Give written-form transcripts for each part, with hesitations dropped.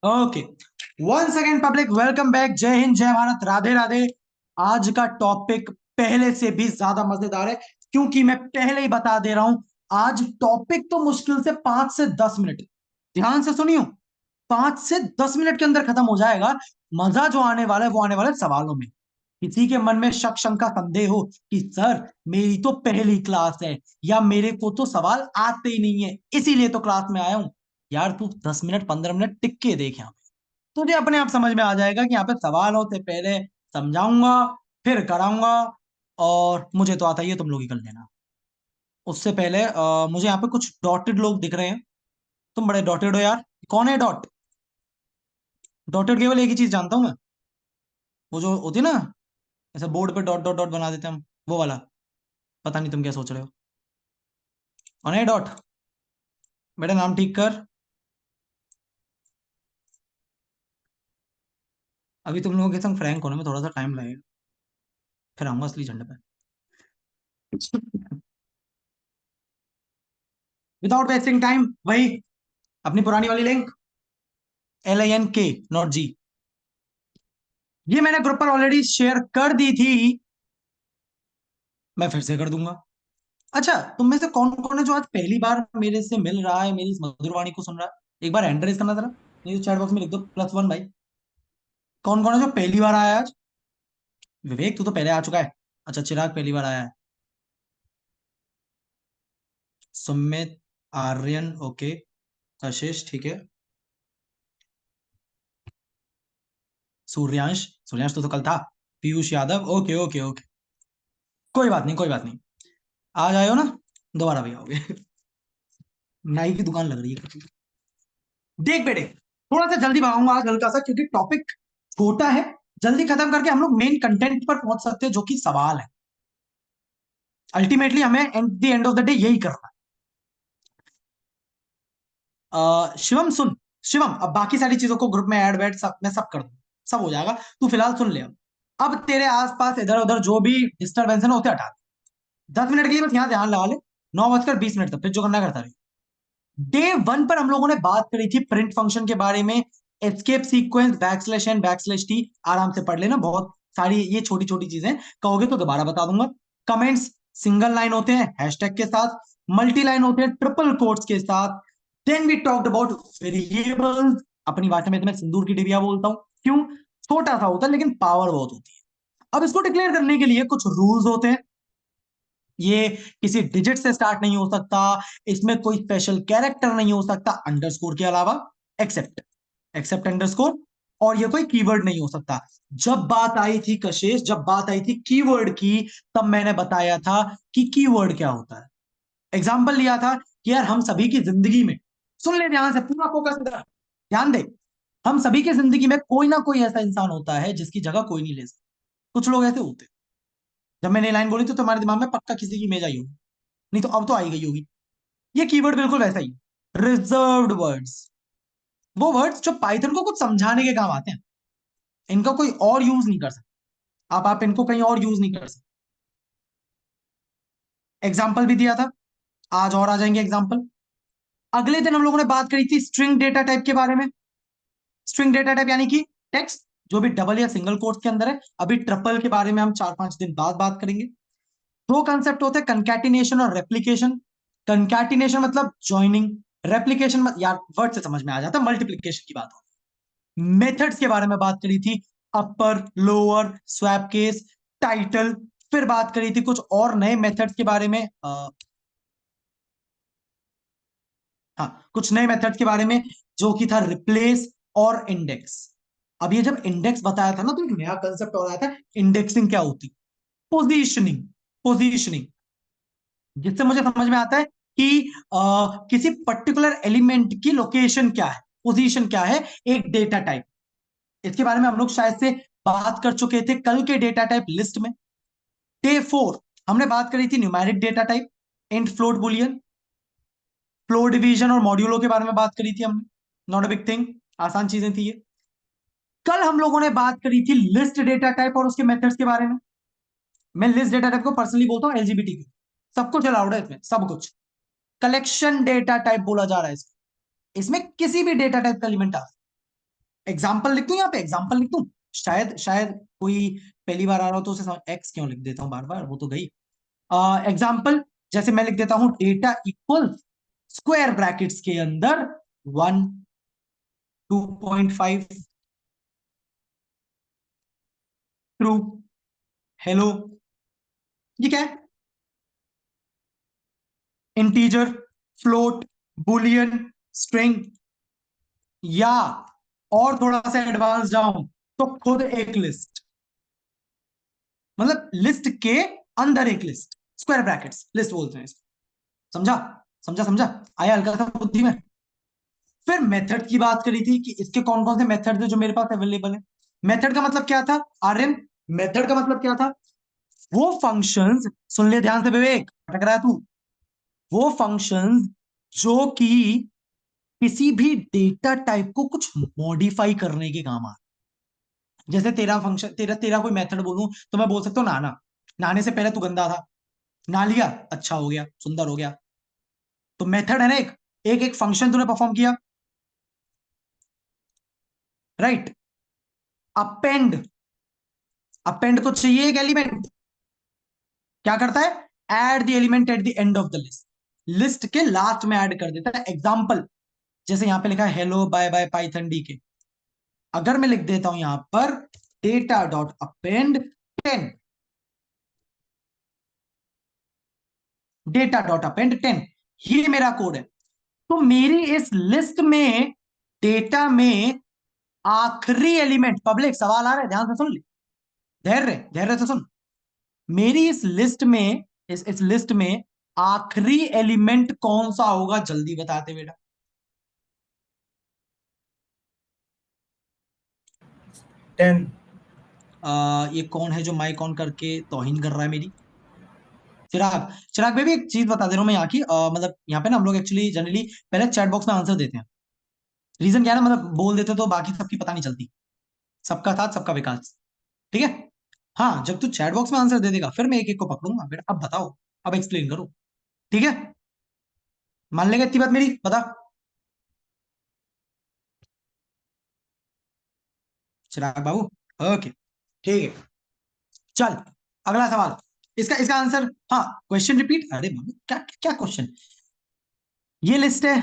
Okay, one second public, welcome back. जय हिंद, जय भारत, राधे राधे। आज का टॉपिक पहले से भी ज्यादा मजेदार है, क्योंकि मैं पहले ही बता दे रहा हूं। आज टॉपिक तो मुश्किल से 5 से 10 मिनट, ध्यान से सुनियो, 5 से 10 मिनट के अंदर खत्म हो जाएगा। मजा जो आने वाला है वो आने वाला है सवालों में। किसी के मन में शक शंका संदेह हो कि सर मेरी तो पहली क्लास है या मेरे को तो सवाल आते ही नहीं है इसीलिए तो क्लास में आया हूं, यार तू 10 मिनट 15 मिनट टिक के देख यहाँ पे, तुझे अपने आप समझ में आ जाएगा कि यहाँ पे सवालों से पहले समझाऊंगा, फिर कराऊंगा। और मुझे तो आता ही है, तुम लोग ही कर लेना। उससे पहले मुझे यहाँ पे कुछ डॉटेड लोग दिख रहे हैं। तुम बड़े डॉटेड हो यार। कौन है डॉट? डॉटेड केवल एक ही चीज जानता हूं मैं, वो जो होती है ना, ऐसे बोर्ड पे डॉट डॉट डॉट बना देते हैं हम, वो वाला। पता नहीं तुम क्या सोच रहे हो। कौन है डॉट? बेटा नाम ठीक कर। अभी तुम लोगों के संग फ्रैंक होने में थोड़ा सा टाइम लगेगा, फिर आऊंगा असली झंडे पे। विदाउट वेस्टिंग टाइम, वही अपनी पुरानी वाली लिंक, LINK, नॉट G। ये मैंने ग्रुप पर ऑलरेडी शेयर कर दी थी, मैं फिर से कर दूंगा। अच्छा, तुम में से कौन कौन है जो आज पहली बार मेरे से मिल रहा है, मेरी इस मधुर वाणी को सुन रहा है? एक बार हैंड रेज करना जरा, नहीं तो चैट बॉक्स में लिख दो +1 भाई। कौन कौन है जो पहली बार आया है आज? विवेक तू तो पहले आ चुका है। अच्छा, चिराग पहली बार आया है। सुमित, आर्यन, ओके। कशिश, ठीक है। सूर्यांश, सूर्यांश तो कल था। Piyush Yadav, okay okay okay. कोई बात नहीं, कोई बात नहीं। आ जाओ ना, दोबारा भी आओगे। नाई की दुकान लग रही है। देख बेटे, थोड़ा सा जल्दी भागूंगा आज हल्का सा, क्योंकि टॉपिक छोटा है। जल्दी खत्म करके हम लोग मेन कंटेंट पर पहुंच सकते हैं, जो कि सवाल है। अल्टीमेटली हमें eight the end of the day यही करना है। शिवम सुन, शिवम अब बाकी सारी चीजों को ग्रुप में ऐड वैड सब मैं सब कर दूं, सब हो जाएगा। तू फिलहाल सुन ले। अब तेरे आसपास इधर उधर जो भी डिस्टर्बेंस है ना, उसे हटा दे। 10 मिनट के लिए बस यहाँ ध्यान लगा ले। 9:20 तक फिर जो करना करता रहे। डे वन पर हम लोगों ने बात करी थी प्रिंट फंक्शन के बारे में। Escape sequence, backslash N, backslash T, आराम से पढ़ लेना। बहुत सारी ये छोटी छोटी चीजें कहोगे तो दोबारा बता दूंगा। कमेंट्स सिंगल लाइन होते हैं हैशटैग के साथ, मल्टी लाइन होते हैं ट्रिपल कोट्स के साथ। Then we talked about variables, अपनी भाषा में तो मैं सिंदूर की डिबिया बोलता हूं। क्यों? छोटा सा होता है लेकिन पावर बहुत होती है। अब इसको डिक्लेयर करने के लिए कुछ रूल्स होते हैं। ये किसी डिजिट से स्टार्ट नहीं हो सकता, इसमें कोई स्पेशल कैरेक्टर नहीं हो सकता अंडरस्कोर के अलावा, एक्सेप्ट, एक्सेप्ट अंडरस्कोर। और ये कोई कीवर्ड नहीं हो सकता। जब बात आई थी कशिश, जब बात आई थी कीवर्ड की, तब मैंने बताया था कि कीवर्ड क्या होता है। एग्जाम्पल लिया था कि यार हम सभी की जिंदगी में, सुन ले ध्यान से, पूरा फोकस इधर, ध्यान दे। हम सभी की जिंदगी में कोई ना कोई ऐसा इंसान होता है जिसकी जगह कोई नहीं ले सकता। कुछ लोग ऐसे होते हैं। जब मैंने लाइन बोली थी तो तुम्हारे दिमाग में पक्का किसी की इमेज आई होगी, नहीं तो अब तो आई गई होगी। ये कीवर्ड बिल्कुल वैसा ही, रिजर्व्ड वर्ड्स, वो वर्ड्स जो पाइथन को कुछ समझाने के काम आते हैं। इनका कोई और यूज नहीं कर सकते। आप इनको कहीं और यूज नहीं कर सकते। एग्जाम्पल भी दिया था, आज और आ जाएंगे एग्जाम्पल। अगले दिन हम लोगों ने बात करी थी स्ट्रिंग डेटा टाइप के बारे में। स्ट्रिंग डेटा टाइप यानी कि टेक्स्ट जो भी डबल या सिंगल कोट्स के अंदर है। अभी ट्रिपल के बारे में हम 4-5 दिन बाद बात करेंगे। दो कंसेप्ट होते हैं, कंकैटिनेशन और रेप्लिकेशन। कंकैटिनेशन मतलब ज्वाइनिंग, रेप्लिकेशन यार वर्ड से समझ में आ जाता है, मल्टीप्लीकेशन की बात हो। मेथड्स के बारे में बात करी थी, upper lower swap case, title. फिर बात करी थी कुछ और नए मेथड्स के बारे में, हाँ कुछ नए मेथड्स के बारे में, जो कि था रिप्लेस और इंडेक्स। अब ये जब इंडेक्स बताया था ना, तो एक नया कंसेप्ट और आया था, इंडेक्सिंग क्या होती, पोजीशनिंग, पोजीशनिंग, जिससे मुझे समझ में आता है कि किसी पर्टिकुलर एलिमेंट की लोकेशन क्या है, पोजीशन क्या है, एक डेटा टाइप। इसके बारे में हम लोग शायद से बात कर चुके थे कल के डेटा टाइप लिस्ट में। डे 4 हमने बात करी थी numeric data type, int, float, Boolean, flow division और मॉड्यूलो के बारे में बात करी थी हमने। नॉट अ बिग थिंग, आसान चीजें थी ये। कल हम लोगों ने बात करी थी लिस्ट डेटा टाइप और उसके मेथड्स के बारे में। मैं लिस्ट डेटा टाइप को पर्सनली बोलता हूँ एलजीबीटी की, सब कुछ अलाउड है इसमें, सब कुछ। कलेक्शन डेटा टाइप बोला जा रहा है इसमें, इसमें किसी भी डेटा टाइप का एलिमेंट आ सकता है। एग्जाम्पल लिख दूं, यहाँ पे एग्जाम्पल लिख दूं, शायद शायद कोई पहली बार आ रहा हो तो उसे समझ, एक्स क्यों लिख देता हूँ बार बार, वो तो गई। एग्जाम्पल जैसे मैं लिख देता हूं डेटा इक्वल स्क्वायर ब्रैकेट्स के अंदर 1, 2.5 ट्रू, हेलो, ये क्या है? इंटीजर, फ्लोट, बुलियन, स्ट्रिंग, या और थोड़ा सा एडवांस जाऊं तो खुद एक लिस्ट, मतलब लिस्ट के अंदर एक लिस्ट, स्क्वायर ब्रैकेट्स लिस्ट बोलते हैं इसको। समझा? समझा समझा? आया हल्का सा बुद्धि में? फिर मेथड की बात करी थी कि इसके कौन कौन से मेथड है जो मेरे पास अवेलेबल है। मेथड का मतलब क्या था आर्यन? मेथड का मतलब क्या था? वो फंक्शंस, सुन ले ध्यान से विवेक, अटक रहा है तू, वो फंक्शंस जो कि किसी भी डेटा टाइप को कुछ मॉडिफाई करने के काम आ। जैसे तेरा फंक्शन, तेरा तेरा कोई मेथड बोलूं तो मैं बोल सकता हूँ नाना, नहाने से पहले तू गंदा था, नहा लिया, अच्छा हो गया, सुंदर हो गया। तो मेथड है ना, एक एक एक फंक्शन तूने परफॉर्म किया, राइट? अपेंड, अपेंड को चाहिए एक एलिमेंट, क्या करता है? Add the element at the end of the list, list के लास्ट में ऐड कर देता है। एग्जाम्पल जैसे यहां पे लिखा है हेलो बाय बाय पाइथन डी के, अगर मैं लिख देता हूं यहां पर data dot append 10, data dot append 10, ये मेरा कोड है। तो मेरी इस लिस्ट में, डेटा में आखिरी एलिमेंट, पब्लिक सवाल आ रहा है, ध्यान से सुन ले, धैर्य से सुन। मेरी इस लिस्ट में, इस लिस्ट में आखिरी एलिमेंट कौन सा होगा, जल्दी बताते बेटा। 10। ये कौन है जो माइक ऑन करके तौहीन कर रहा है मेरी? चिराग, चिराग बेबी एक चीज बता दे रहा हूँ मैं यहाँ की, मतलब यहाँ पे ना हम लोग एक्चुअली जनरली पहले चैट बॉक्स में आंसर देते हैं। रीजन क्या है ना, मतलब बोल देते तो बाकी सबकी पता नहीं चलती, सबका साथ सबका विकास, ठीक है? हाँ, जब तू चैट बॉक्स में आंसर दे देगा फिर मैं एक एक को पकड़ूंगा बेटा। अब बताओ, अब एक्सप्लेन करो, ठीक है? मान लेगा इतनी बात मेरी, बता। चिराग बाबू, ओके, ठीक है, चल अगला सवाल। इसका इसका आंसर, हाँ क्वेश्चन रिपीट, अरे बाबू क्या क्या क्वेश्चन? ये लिस्ट है,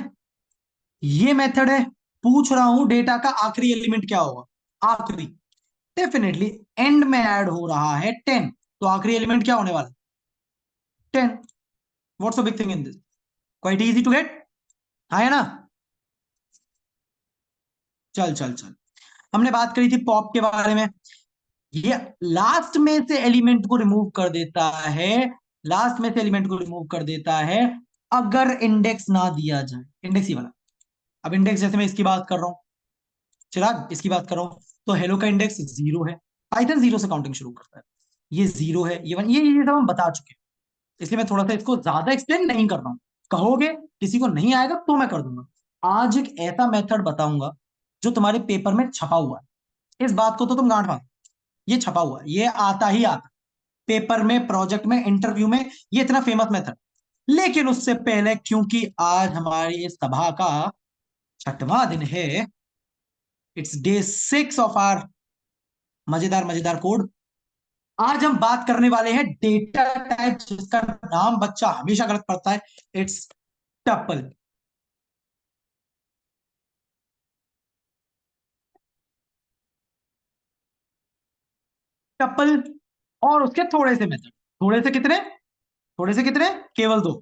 ये मेथड है, पूछ रहा हूं डेटा का आखिरी एलिमेंट क्या होगा, आखिरी, डेफिनेटली एंड में ऐड हो रहा है 10, तो आखिरी एलिमेंट क्या होने वाला? 10। What's so big thing in this? Quite easy to get, है ना? चल चल चल, हमने बात करी थी पॉप के बारे में, ये लास्ट में से एलिमेंट को रिमूव कर देता है, लास्ट में से एलिमेंट को रिमूव कर देता है अगर इंडेक्स ना दिया जाए, इंडेक्स ही वाला। अब इंडेक्स जैसे मैं इसकी बात कर रहा हूं, चिराग इसकी बात कर रहा हूं, तो हेलो का इंडेक्स 0 है, पाइथन 0 से काउंटिंग शुरू करता है, ये 0 है, ये 1, ये सब हम बता चुके हैं, इसलिए मैं थोड़ा सा इसको ज्यादा एक्सप्लेन नहीं कर रहा हूं। कहोगे किसी को नहीं आएगा तो मैं कर दूंगा। आज एक ऐसा मेथड बताऊंगा जो तुम्हारे पेपर में छपा हुआ है, इस बात को तो तुम गांठ मारो, ये छपा हुआ है, ये आता ही आता पेपर में, प्रोजेक्ट में, इंटरव्यू में, ये इतना फेमस मेथड। लेकिन उससे पहले, क्योंकि आज हमारी इस सभा का 6वां दिन है, इट्स डे 6 ऑफ आर मजेदार मजेदार कोड, आज हम बात करने वाले हैं डेटा टाइप जिसका नाम बच्चा हमेशा गलत पढ़ता है, इट्स टपल। टपल और उसके थोड़े से मेथड, थोड़े से कितने? थोड़े से कितने? केवल 2।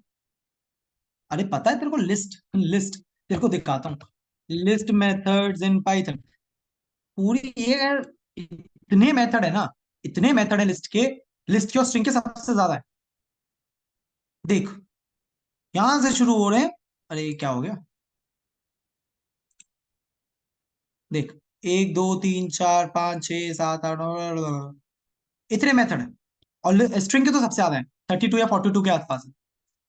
अरे पता है तेरे को, लिस्ट लिस्ट तेरे को दिखाता हूं, लिस्ट मेथड्स इन पाइथन, पूरी ये, इतने मेथड है ना, इतने मेथड है लिस्ट के, लिस्ट के और स्ट्रिंग के सबसे ज्यादा है। देख, यहां से शुरू हो रहे हैं, अरे क्या हो गया, देख, 1 2 3 4 5 6 7 8, इतने मेथड है, और स्ट्रिंग के तो सबसे ज्यादा है, 32 या 42 के आसपास है।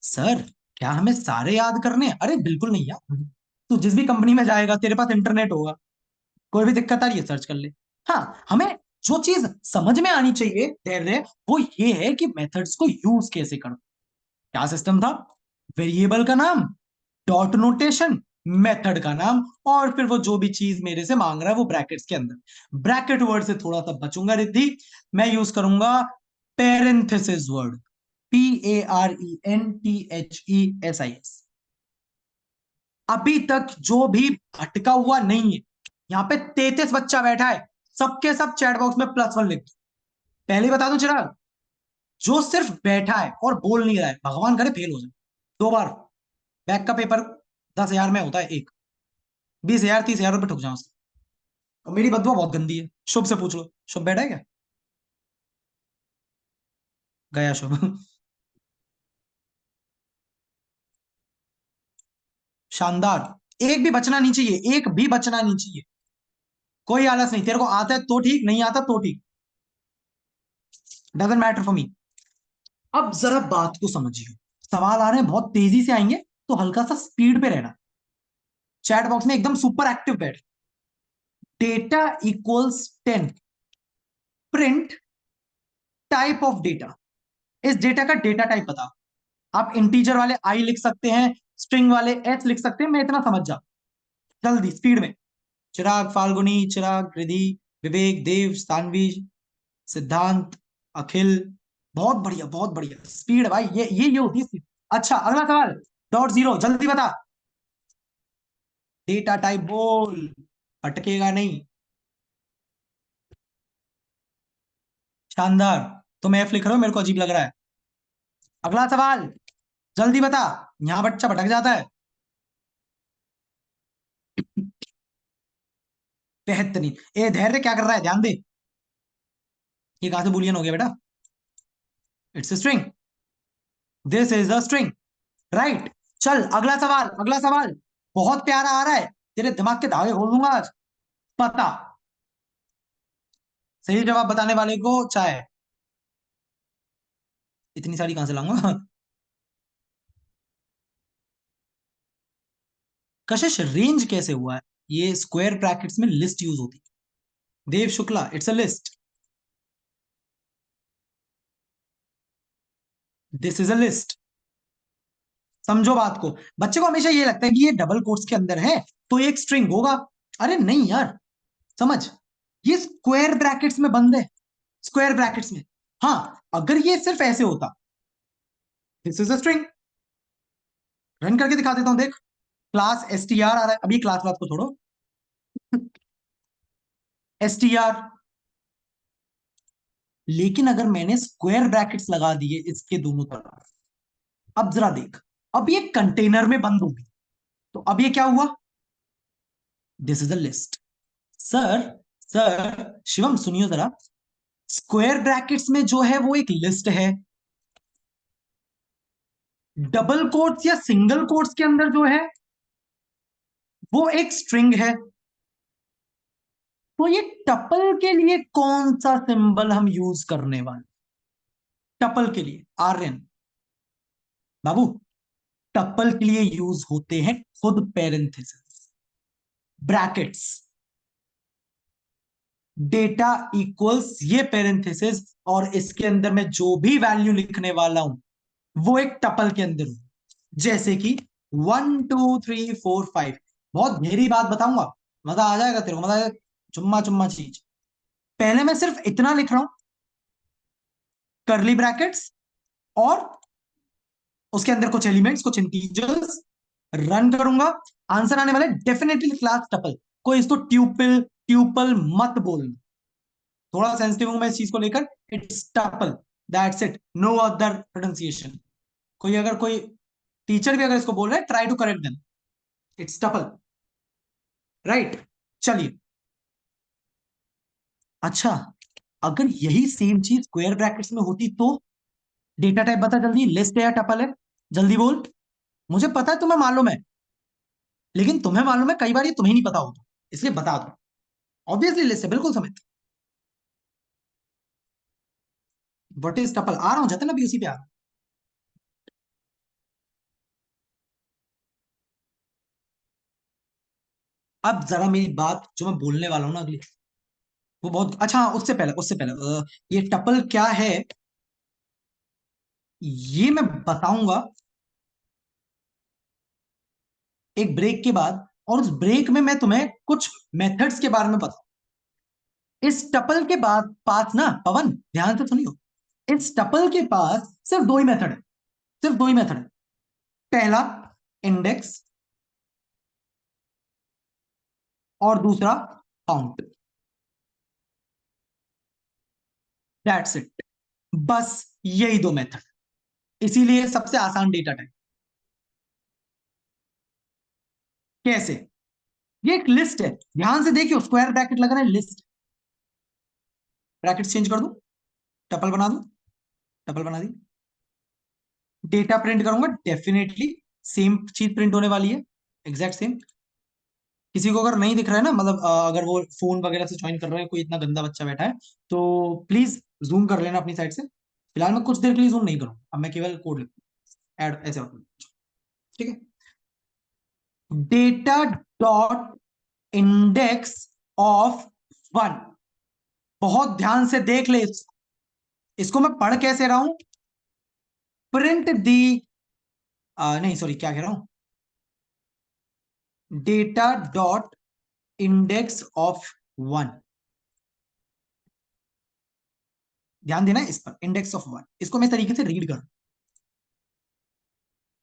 सर क्या हमें सारे याद करने हैं? अरे बिल्कुल नहीं यार, तू जिस भी कंपनी में जाएगा तेरे पास इंटरनेट होगा, कोई भी दिक्कत आ रही है सर्च कर ले। हाँ, हमें जो चीज समझ में आनी चाहिए धैर्य, वो ये है कि मेथड्स को यूज कैसे करो। क्या सिस्टम था? वेरिएबल का नाम, डॉट नोटेशन, मेथड का नाम, और फिर वो जो भी चीज मेरे से मांग रहा है वो ब्रैकेट्स के अंदर। ब्रैकेट वर्ड से थोड़ा सा बचूंगा रिद्धि, मैं यूज करूंगा पेरेंथेसिस वर्ड, PARENTHESIS। अभी तक जो भी भटका हुआ नहीं है, यहाँ पे 33 बच्चा बैठा है, सबके सब चैट बॉक्स में +1 लिख दो। पहले ही बता दूं चिराग, जो सिर्फ बैठा है और बोल नहीं रहा है, भगवान करे फेल हो जाए 2 बार। बैक का पेपर 10,000 में होता है एक, 20,000 30,000 रुपये ठुक जाओ उसके। और मेरी बदुआ बहुत गंदी है, शुभ से पूछ लो, शुभ बैठा है क्या? गया शुभ। शानदार, एक भी बचना नहीं चाहिए, एक भी बचना नहीं चाहिए। कोई आलस नहीं, तेरे को आता है तो ठीक, नहीं आता तो ठीक, डजेंट मैटर फॉर मी। अब जरा बात को समझिए, सवाल आ रहे हैं बहुत तेजी से आएंगे, तो हल्का सा स्पीड पे रहना, चैट बॉक्स में एकदम सुपर एक्टिव बैठ। Data equals 10, print type of data. इस डेटा का डेटा टाइप बता। आप इंटीजर वाले आई लिख सकते हैं, स्ट्रिंग वाले एच लिख सकते हैं, मैं इतना समझ जा, जल्दी स्पीड में। चिराग, फाल्गुनी, चिराग, रिधि, विवेक, देव, सानवी, सिद्धांत, अखिल, बहुत बढ़िया बहुत बढ़िया स्पीड है भाई, ये होती है स्पीड। अच्छा अगला सवाल, डॉट जीरो, जल्दी बता। डेटा टाइप बोल, अटकेगा नहीं। शानदार, तुम एफ लिख रहे हो, मेरे को अजीब लग रहा है। अगला सवाल, जल्दी बता, यहां बच्चा भटक जाता है। बेहतरीन, ए धैर्य क्या कर रहा है, ध्यान दे। ये कहां से बुलियन हो गया बेटा? It's string, this is a string, right. चल अगला सवाल, अगला सवाल बहुत प्यारा आ रहा है, तेरे दिमाग के धागे खोल दूंगा आज। पता, सही जवाब बताने वाले को चाय। इतनी सारी कहां से लाऊंगा? कशिश रेंज कैसे हुआ है? ये स्क्वायर ब्रैकेट्स में लिस्ट यूज होती है। Dev Shukla, it's a list, this is a list. समझो बात को, बच्चे को हमेशा ये लगता है कि ये डबल कोट्स के अंदर है तो ये एक स्ट्रिंग होगा। अरे नहीं यार, समझ, ये स्क्वायर ब्रैकेट्स में बंद है, स्क्वायर ब्रैकेट्स में। हाँ, अगर ये सिर्फ ऐसे होता, this is a string, run करके दिखा देता हूं, देख। क्लास str आ रहा है, अभी क्लास बात को छोड़ो, str। लेकिन अगर मैंने स्क्वायर ब्रैकेट्स लगा दिए इसके दोनों तरफ, अब जरा देख, अब ये कंटेनर में बंद होगी, तो अब ये क्या हुआ? This is a list. Sir, sir Shivam सुनियो जरा, स्क्वायर ब्रैकेट्स में जो है वो एक लिस्ट है, डबल कोट्स या सिंगल कोट्स के अंदर जो है वो एक स्ट्रिंग है। तो ये टपल के लिए कौन सा सिंबल हम यूज करने वाले? टपल के लिए आर्यन बाबू, टपल के लिए यूज होते हैं खुद पेरेंथेसिस, ब्रैकेट्स, डेटा इक्वल्स ये पेरेंथेसिस, और इसके अंदर मैं जो भी वैल्यू लिखने वाला हूं वो एक टपल के अंदर हो। जैसे कि 1 2 3 4 5, बहुत गहरी बात बताऊंगा, मजा आ जाएगा तेरे को, मजा आएगा, चुम्मा चुम्मा चीज। पहले मैं सिर्फ इतना लिख रहा हूं, करली ब्रैकेट्स, और उसके अंदर कुछ एलिमेंट्स, कुछ इंटीजर्स, रन करूंगा, आंसर आने वाला डेफिनेटली क्लास टपल। कोई इसको ट्यूपल ट्यूपल मत बोलना, थोड़ा सेंसिटिव हूं मैं इस चीज को लेकर। It's tuple, that's it, no other pronunciation. कोई अगर कोई टीचर भी अगर इसको बोल रहा है, try to correct them, it's tuple, right. चलिए, अच्छा, अगर यही सेम चीज स्क्वायर ब्रैकेट्स में होती तो? डेटा टाइप बता जल्दी, लिस्ट है या टपल है, जल्दी बोल। मुझे पता है तुम्हें मालूम है, लेकिन तुम्हें मालूम है कई बार ये तुम्हें नहीं पता होता, इसलिए बता दो। ऑब्वियसली लिस्ट है, बिल्कुल समित। व्हाट इज टपल, आ रहा हूं जतन, अभी उसी पे आ रहा हूं। अब जरा मेरी बात जो मैं बोलने वाला हूं ना अगली, वो बहुत अच्छा, हाँ, उससे पहले ये टपल क्या है ये मैं बताऊंगा। एक ब्रेक के बाद, और उस ब्रेक में मैं तुम्हें कुछ मेथड्स के बारे में बताऊं। इस टपल के बाद पास ना, पवन ध्यान से सुनियो, इस टपल के पास सिर्फ दो ही मेथड है, सिर्फ दो ही मेथड है। पहला इंडेक्स और दूसरा काउंट। दैट्स इट, बस यही दो मेथड, इसीलिए सबसे आसान डेटा टाइप। कैसे? ये एक लिस्ट है, ध्यान से देखियो, स्क्वायर ब्रैकेट लग रहा है, लिस्ट। ब्रैकेट चेंज कर दूं, टपल बना दूं, टपल बना दी। डेटा प्रिंट करूंगा, डेफिनेटली सेम चीज प्रिंट होने वाली है, एग्जैक्ट सेम। किसी को अगर नहीं दिख रहा है ना, मतलब अगर वो फोन वगैरह से ज्वाइन कर रहे हैं, कोई इतना गंदा बच्चा बैठा है, तो प्लीज जूम कर लेना अपनी साइड से। फिलहाल मैं कुछ देर के लिए जूम नहीं करूंगा, अब मैं केवल कोड लिखूंगा, ऐड ऐसे होता है। ठीक है, data dot index of one. बहुत ध्यान से देख ले इसको मैं पढ़ कैसे रहा हूं। प्रिंट दी, नहीं सॉरी, क्या कह रहा हूं, data dot index of one. ध्यान देना इस पर, इंडेक्स ऑफ वन, इसको मैं इस तरीके से रीड कर,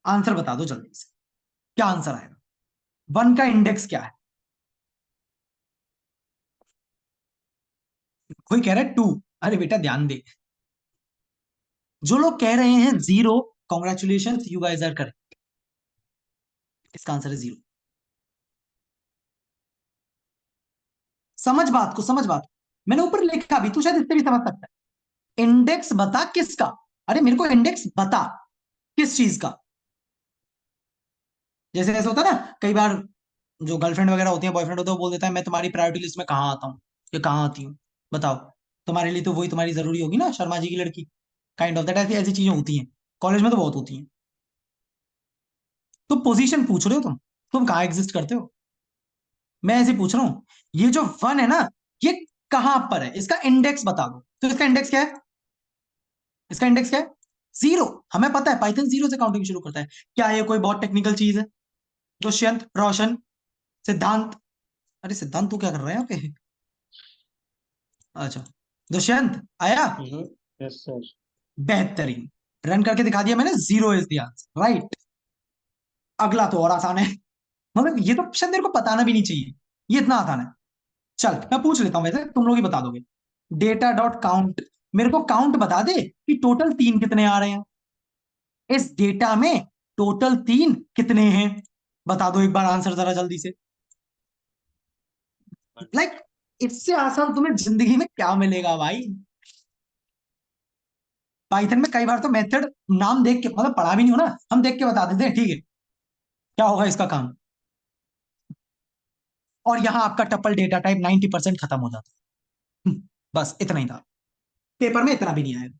आंसर बता दो जल्दी से, क्या आंसर आएगा? वन का इंडेक्स क्या है? कोई कह रहा है टू। अरे बेटा ध्यान दे, जो लोग कह रहे हैं zero, congratulation, you guys are correct. इसका आंसर है जीरो। समझ बात को, समझ बात को। मैंने ऊपर लिखा भी, तू शायद इससे भी समझ सकता है। इंडेक्स बता किसका? अरे मेरे को इंडेक्स बता किस चीज का। जैसे ऐसा होता है ना कई बार, जो गर्लफ्रेंड वगैरह होती है, बॉयफ्रेंड होता है, वो बोल देता है मैं तुम्हारी प्रायोरिटी लिस्ट में कहाँ आता हूँ, या कहाँ आती हूँ, बताओ। तुम्हारे लिए तो वही तुम्हारी जरूरी होगी ना, शर्मा जी की लड़की। काइंड ऑफ दैट, ऐसी ऐसी चीजें होती हैं, कॉलेज में तो बहुत होती हैं। तो पोजीशन पूछ रहे हो तुम कहाँ एग्जिस्ट करते हो? मैं ऐसे पूछ रहा हूँ, ये जो वन है ना, ये कहां पर है, इसका इंडेक्स बता दो। तो इसका इंडेक्स क्या है? इसका इंडेक्स क्या है? जीरो। हमें पता है पाइथन जीरो से काउंटिंग शुरू करता है। क्या ये कोई बहुत टेक्निकल चीज है? दुष्यंत, रोशन, सिद्धांत। अरे सिद्धांत तू क्या कर रहा है यहाँ पे? अच्छा, दुष्यंत आया? Yes sir. बेहतरीन, रन करके दिखा दिया मैंने, zero is the answer, right. अगला तो और आसान है, मतलब ये तो शायद मेरे को बताना भी नहीं चाहिए, ये इतना आसान है। चल मैं पूछ लेता हूं, वैसे तुम लोग ही बता दोगे। डेटा डॉट काउंट, मेरे को काउंट बता दे कि टोटल तीन कितने आ रहे हैं इस डेटा में, टोटल तीन कितने हैं, बता दो एक बार आंसर जरा जल्दी से। लाइक इससे आसान तुम्हें जिंदगी में क्या मिलेगा भाई। पाइथन में कई बार तो मेथड नाम देख के, मतलब पढ़ा भी नहीं हो ना, हम देख के बता देते हैं, ठीक है क्या होगा इसका काम। और यहां आपका टपल डेटा टाइप 90% खत्म हो जाता है। बस इतना ही था, पेपर में इतना भी नहीं आएगा।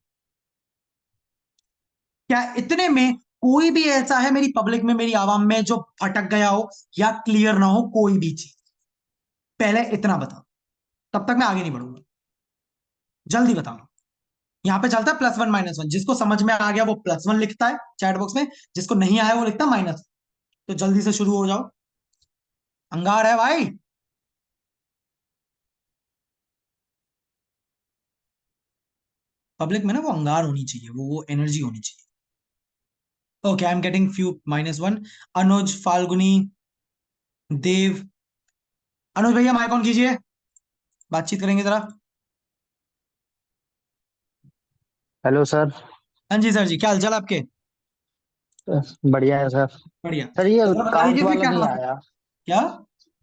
क्या इतने में कोई भी ऐसा है मेरी पब्लिक में, मेरी आवाम में, जो भटक गया हो या क्लियर ना हो कोई भी चीज? पहले इतना बताओ, तब तक मैं आगे नहीं बढ़ूंगा, जल्दी बताओ। यहां पे चलता है +1 - 1, जिसको समझ में आ गया वो +1 लिखता है चैट बॉक्स में, जिसको नहीं आया वो लिखता है माइनस। तो जल्दी से शुरू हो जाओ, अंगार है भाई। पब्लिक में ना वो अंगार होनी चाहिए, वो एनर्जी होनी चाहिए। Okay, I am getting few -1। अनुज, फाल्गुनी, देव। अनुज भैया माइक ऑन कीजिए, बातचीत करेंगे जरा। Hello sir. हाँ जी सर जी, क्या हालचाल आपके? बढ़िया है सर। बढ़िया। सर ये तो जरा बता काउंट दीजिए फिर वाला क्या नहीं समस्या? आया। क्या?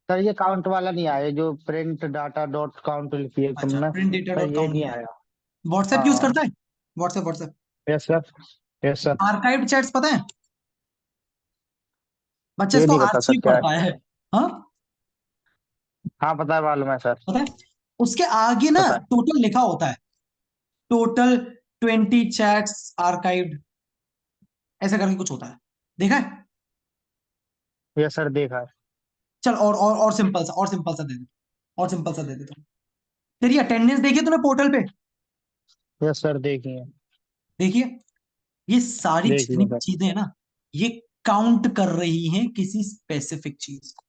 सर ये काउंट वाला नहीं आया, जो प्रिंट डाटा डॉट काउंट लिखी है अच्छा, तुमने। प्रिंट डेटा सर डॉट ये काउंट नहीं नहीं आया। आया। व्हाट्सएप यूज हाँ। करता है? WhatsApp, WhatsApp. Yes sir. Yes sir. Archive chats पता है? बच्चे ये इसको नहीं बता सर आर्ची क्या है। पढ़ता है। हाँ, हाँ पता है, मालूम है सर। पता है। उसके आगे ना पता है। टोटल लिखा होता है, टोटल 20 चैट्स आर्काइव्ड, ऐसा करके कुछ होता है, देखा है? यस सर, देखा है। चल और सिंपल सा, और सिंपल सा दे दे, और सिंपल सा दे दे तुम। तेरी अटेंडेंस देखिए तूने पोर्टल पे? यस सर, देखिए। देखिए, ये सारी देखिए जितनी भी सर। चीजें हैं ना, ये काउंट कर रही हैं किसी स्पेसिफिक चीज को,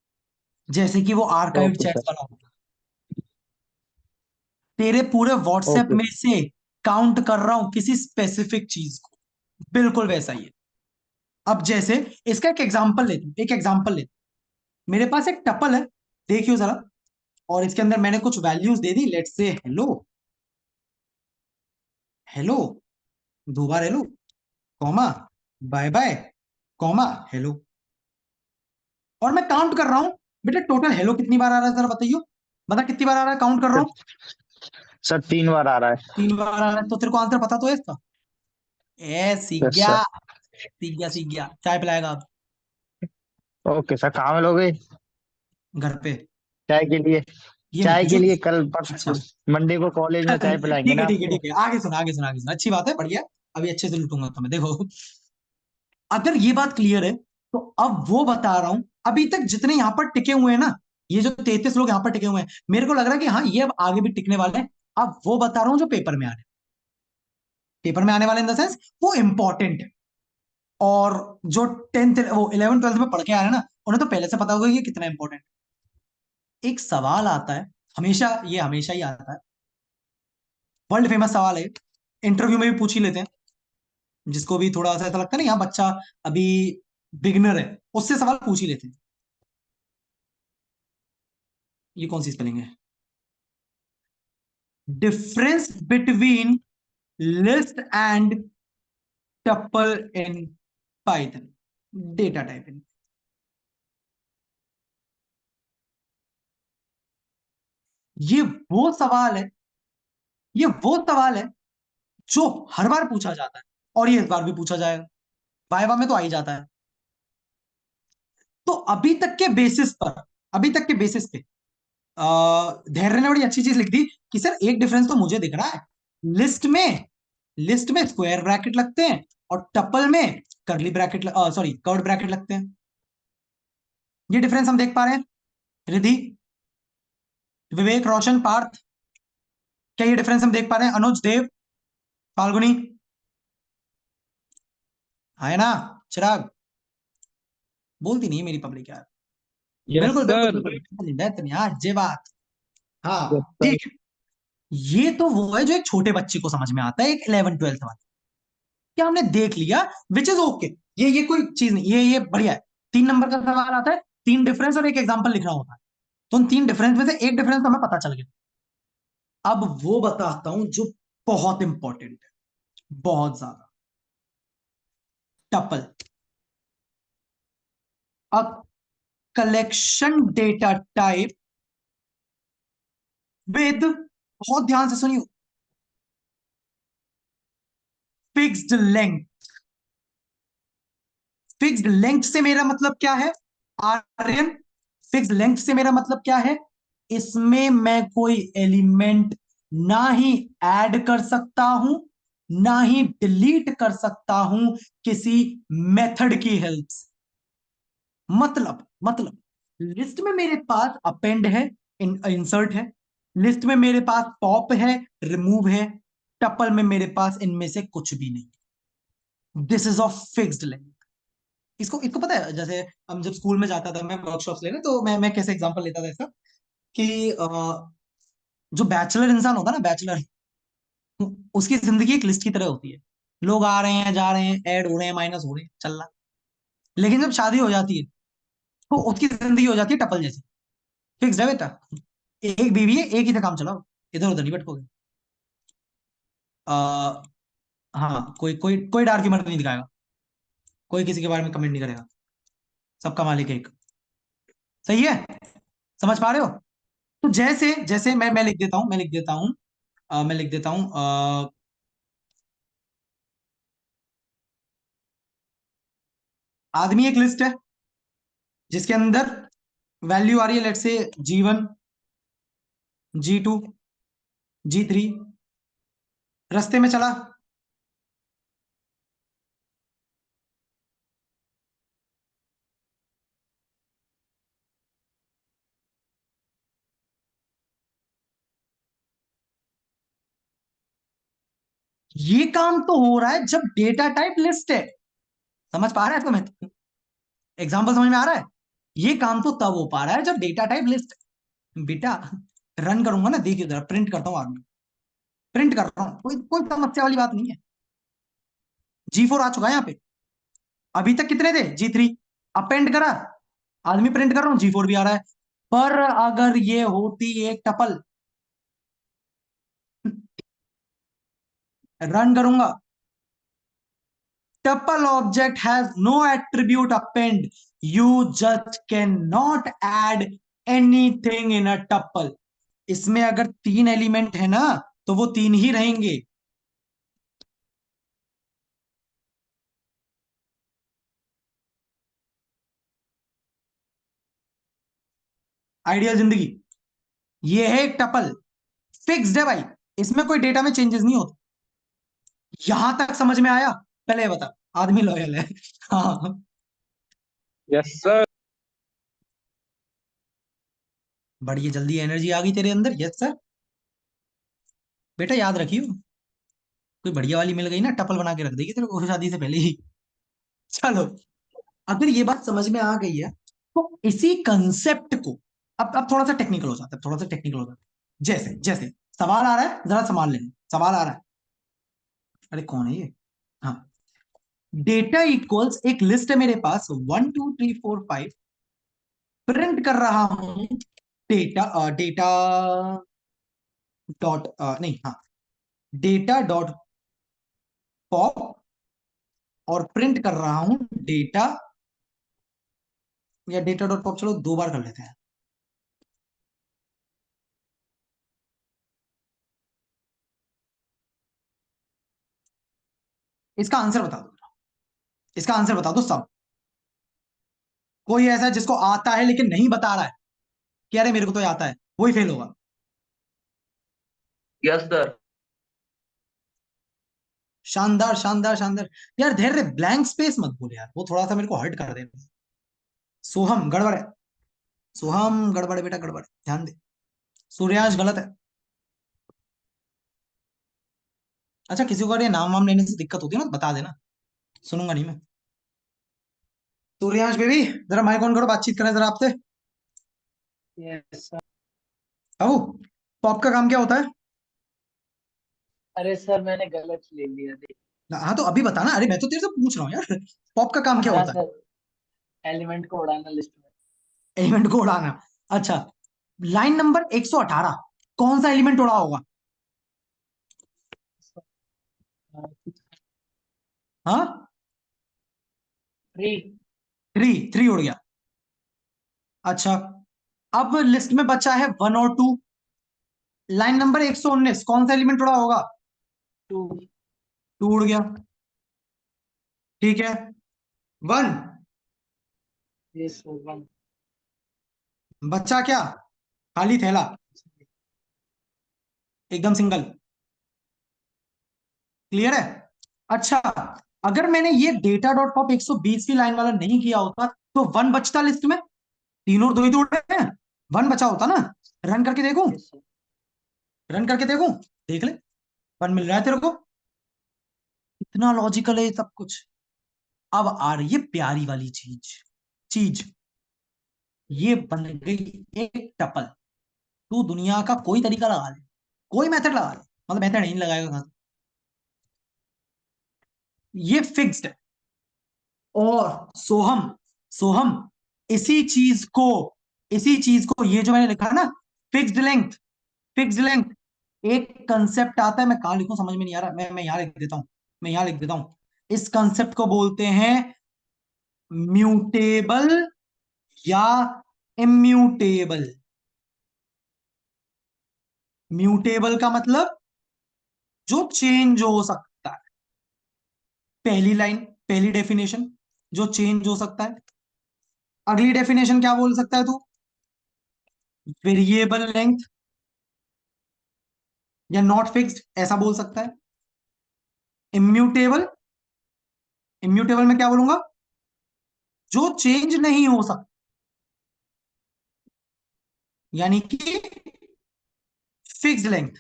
जैसे कि वो आर्काइव ओके चैट्स सर। वाला होता है। तेरे पूरे व्हाट्सएप ओके। में से काउंट कर रहा हूं किसी स्पेसिफिक चीज को, बिल्कुल वैसा ही है। अब जैसे इसका एक एग्जांपल लेते हैं, एक एग्जांपल लेते हैं। मेरे पास एक टपल है, देखियो जरा, और इसके अंदर मैंने कुछ वैल्यूज दे दी, लेट्स से हेलो, हेलो, दो बार hello, comma, bye bye, comma, hello, और मैं काउंट कर रहा हूं। बेटा टोटल हेलो कितनी बार आ रहा है जरा बताइयो, बता कितनी बार आ रहा है, काउंट कर रहा हूं। सर 3 बार आ रहा है। 3 बार आ रहा है, तो तेरे को आंसर पता तो है इसका। ए सीख यस गया, सर। सीख गया, सीख गया। चाय पिलाएगा अब? ओके सर, कहाँ मिलोगे? घर पे। चाय के लिए? ये मत चाय के पूछो। लिए कल परसों अच्छा मंडे को कॉलेज में चाय पिलाएंगे ठीक है, ना ठीक है, आपको। ठीक है, आगे सुन, आगे सुन, आगे सुन, अच्छी बात है, बढ़िया। अभी अच्छे से लूटूंगा तुम्हें, देखो। अगर ये बात क्लियर है, तो अब वो बता रहा हूं, अभी तक जितने यहां पर टिके हुए हैं ना, ये जो 33 लोग यहां पर टिके हुए हैं, मेरे को लग रहा है कि हाँ ये अब आगे भी टिकने वाले हैं। अब वो बता रहा हूं जो पेपर में आ रहे हैं, पेपर में आने वाले इन द सेंस वो इंपॉर्टेंट है। और जो 10th वो 11 12th में पढ़ के आ रहे हैं ना, उन्हें तो पहले से पता होगा कि ये कितना इंपॉर्टेंट। एक सवाल आता है, हमेशा, ये हमेशा ही आता है, वर्ल्ड फेमस सवाल है, इंटरव्यू में भी पूछ ही लेते हैं, जिसको भी थोड़ा सा ऐसा लगता है ना यहाँ बच्चा अभी बिगनर है, उससे सवाल पूछ ही लेते हैं। ये कौन सी स्पेलिंग है? Difference between list and tuple in Python data typing. ये वो सवाल है, ये वो सवाल है जो हर बार पूछा जाता है, और ये इस बार भी पूछा जाएगा, वाइवा में तो आ ही जाता है। तो अभी तक के बेसिस पर, अभी तक के बेसिस पे धैर्य ने बड़ी अच्छी चीज लिख दी कि सर एक डिफरेंस तो मुझे दिख रहा है, लिस्ट में, लिस्ट में स्क्वायर ब्रैकेट लगते हैं और टपल में करली ब्रैकेट, सॉरी कर्ड ब्रैकेट लगते हैं। ये डिफरेंस हम देख पा रहे हैं, रिधि, विवेक, रोशन, पार्थ, क्या ये डिफरेंस हम देख पा रहे हैं? अनुज, देव, फाल्गुनी, है ना? चिराग, बोलती नहीं है मेरी पब्लिक यार। यस बिल्कुल बिल्कुल सर। बिल्कुल, तुम यार जे बात। यस हाँ सर। ठीक है। ये तो वो है जो एक छोटे बच्चे को समझ में आता है, एक 11 12th वाला, क्या हमने देख लिया, विच इज ओके। ये कोई चीज नहीं, ये बढ़िया है। 3 नंबर का सवाल आता है, 3 डिफरेंस और एक एग्जांपल लिखना होता है, तो उन 3 डिफरेंस में से एक डिफरेंस तो हमें पता चल गया। अब वो बताता हूं जो बहुत इंपॉर्टेंट है, बहुत ज्यादा। Tuple, a collection data type with, बहुत ध्यान से सुनियो, फिक्स्ड लेंथ। फिक्स्ड लेंथ से मेरा मतलब क्या है आर्यन? फिक्स्ड लेंथ से मेरा मतलब क्या है? इसमें मैं कोई एलिमेंट ना ही ऐड कर सकता हूं, ना ही डिलीट कर सकता हूं किसी मेथड की हेल्प से। मतलब लिस्ट में मेरे पास अपेंड है, इंसर्ट है, लिस्ट में मेरे पास पॉप है, रिमूव है, टपल में मेरे पास इनमें से कुछ भी नहीं। This is of fixed length. इसको इसको पता है, जैसे हम जब स्कूल में जाता था मैं वर्कशॉप्स लेने, तो मैं कैसे एग्जांपल लेता था इसका, कि जो बैचलर इंसान होता है ना, बैचलर, उसकी जिंदगी एक लिस्ट की तरह होती है। लोग आ रहे हैं, जा रहे हैं, ऐड हो रहे हैं, माइनस हो रहे हैं, चल रहा। लेकिन जब शादी हो जाती है, तो उसकी जिंदगी हो जाती है टपल जैसी, फिक्स है बेटा। एक बीवी है, एक ही से काम चलाओ, इधर उधर नहीं भटकोगे। आ, हाँ, कोई कोई कोई डार्क ह्यूमर नहीं दिखाएगा, कोई किसी के बारे में कमेंट नहीं करेगा, सबका मालिक एक। सही है? समझ पा रहे हो? तो जैसे जैसे मैं लिख देता हूं, मैं लिख देता हूं, मैं लिख देता हूं, आदमी एक लिस्ट है जिसके अंदर वैल्यू आ रही है, लेट से G1, G2, G3, रास्ते में चला, ये काम तो हो रहा है जब डेटा टाइप लिस्ट है। समझ पा रहा है तुम्हें? एग्जाम्पल समझ में आ रहा है? ये काम तो तब हो पा रहा है जब डेटा टाइप लिस्ट। बेटा रन करूंगा ना, देखिए जरा, प्रिंट करता हूँ आदमी, प्रिंट कर रहा हूँ, कोई कोई समस्या वाली बात नहीं है। G4 आ चुका है यहाँ पे। अभी तक कितने थे? G3। अपेंड करा, आदमी प्रिंट कर रहा हूँ, G4 भी आ रहा है। पर अगर ये होती एक टपल, रन करूंगा, tuple object has no attribute append, you just cannot add anything in a tuple। इसमें अगर 3 एलिमेंट है ना, तो वो 3 ही रहेंगे। आइडियल जिंदगी। ये है एक टपल, फिक्स्ड है भाई, इसमें कोई डेटा में चेंजेस नहीं होते। यहां तक समझ में आया? पहले ये बता, आदमी लॉयल है? हाँ। Yes sir. बड़ी जल्दी एनर्जी आ गई तेरे अंदर। Yes sir. बेटा याद रखियो, कोई बढ़िया वाली मिल गई ना, टपल बना के रख देगी तेरे को शादी से पहले ही। चलो, अगर ये बात समझ में आ गई है, तो इसी कंसेप्ट को, अब थोड़ा सा टेक्निकल हो जाता है, थोड़ा सा टेक्निकल हो जाता है। जैसे जैसे सवाल आ रहा है, जरा संभाल लेना, सवाल आ रहा है। अरे कौन है ये? हाँ। डेटा इक्वल्स एक लिस्ट है मेरे पास, 1 2 3 4 5, प्रिंट कर रहा हूं डेटा, डेटा डॉट नहीं, हाँ, डेटा डॉट पॉप, और प्रिंट कर रहा हूं डेटा, या डेटा डॉट पॉप, चलो 2 बार कर लेते हैं। इसका आंसर बता दो, इसका आंसर बता दो सब। कोई ऐसा है जिसको आता है लेकिन नहीं बता रहा है कि अरे मेरे को तो ये आता है, वही फेल होगा। Yes sir. शानदार शानदार शानदार। यार धैर्य, ब्लैंक स्पेस मत बोल यार, वो थोड़ा सा मेरे को हर्ट कर दे। सोहम गड़बड़ है, सोहम गड़बड़ है बेटा, गड़बड़ है, ध्यान दे। सूर्याश गलत है। अच्छा, किसी को अगर ये नाम वाम लेने से दिक्कत होती है ना, तो बता देना, सुनूंगा नहीं मैं। सूर्याश बेबी, जरा माइक ऑन करो, बातचीत करें जरा आपसे। Yes sir. बाबू, पॉप का काम क्या होता है? अरे सर मैंने गलत ले लिया देख। हाँ तो अभी बताना, अरे मैं तो तेरे से पूछ रहा हूँ यार, पॉप का काम क्या हाँ होता है? सर, एलिमेंट को उड़ाना लिस्ट में। एलिमेंट को उड़ाना। अच्छा, लाइन नंबर 118, कौन सा एलिमेंट उड़ा होगा? हाँ, थ्री। 3 उड़ गया। अच्छा, अब लिस्ट में बचा है 1 और 2, लाइन नंबर 119, कौन सा एलिमेंट उड़ा होगा? टू। 2 उड़ गया। ठीक है, 1 यस सर, वन। बच्चा क्या? खाली थैला, एकदम सिंगल। क्लियर है? अच्छा, अगर मैंने ये डेटा डॉट पॉप 120 की लाइन वाला नहीं किया होता, तो 1 बचता लिस्ट में। 3 और 2 ही तो उड़े हैं, 1 बचा होता ना। रन करके देखूं, यस सर। रन करके देखूं, देख ले, 1 मिल रहा है तेरे को। इतना लॉजिकल है ये सब कुछ। अब आ रही है प्यारी वाली चीज, चीज ये बन गई एक टपल। तू दुनिया का कोई तरीका लगा ले, कोई मेथड लगा ले, मतलब मेथड नहीं लगाएगा कहां से? ये फिक्स्ड है। और सोहम, सोहम, इसी चीज को, इसी चीज को, ये जो मैंने लिखा है ना, फिक्स्ड लेंथ, फिक्स्ड लेंथ, एक कंसेप्ट आता है, मैं कहां लिखूं समझ में नहीं आ रहा, मैं यहां लिख देता हूं, मैं यहां लिख देता हूं। इस कंसेप्ट को बोलते हैं म्यूटेबल या इम्यूटेबल। म्यूटेबल का मतलब जो चेंज हो सकता है। पहली लाइन, पहली डेफिनेशन, जो चेंज हो सकता है। अगली डेफिनेशन क्या बोल सकता है तू? वेरिएबल लेंथ या नॉट फिक्स्ड, ऐसा बोल सकता है। इम्यूटेबल, इम्यूटेबल में क्या बोलूंगा? जो चेंज नहीं हो सकता, यानी कि फिक्स्ड लेंथ।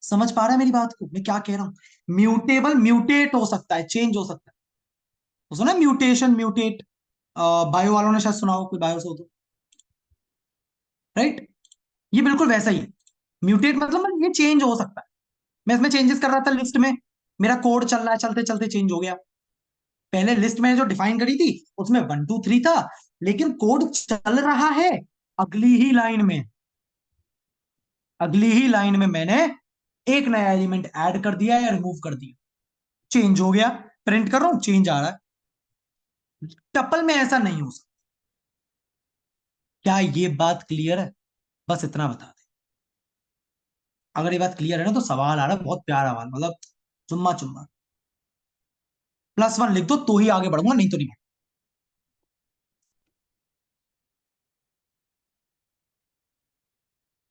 समझ पा रहा है मेरी बात को, मैं क्या कह रहा हूं? म्यूटेबल म्यूटेट हो सकता है, चेंज हो सकता है। तो सुना म्यूटेशन, म्यूटेट, बायो वालों ने शायद सुना हो, कोई बायो से हो तो, राइट। ये बिल्कुल वैसा ही है। म्यूटेट मतलब ये चेंज हो सकता है। मैं इसमें चेंजेस कर रहा था लिस्ट में, मेरा कोड चल रहा है, चलते चलते चेंज हो गया। पहले लिस्ट में जो डिफाइन करी थी उसमें 1 2 3 था, लेकिन कोड चल रहा है अगली ही लाइन में, अगली ही लाइन में मैंने एक नया एलिमेंट ऐड कर दिया या रिमूव कर दिया, चेंज हो गया। प्रिंट कर रहा हूं, चेंज आ रहा है। टपल में ऐसा नहीं हो सकता। क्या ये बात क्लियर है? बस इतना बता दे। अगर ये बात क्लियर है ना, तो सवाल आ रहा है बहुत प्यारा सवाल, मतलब चुम्मा चुम्मा। +1 लिख दो तो ही आगे बढ़ूंगा, नहीं तो नहीं।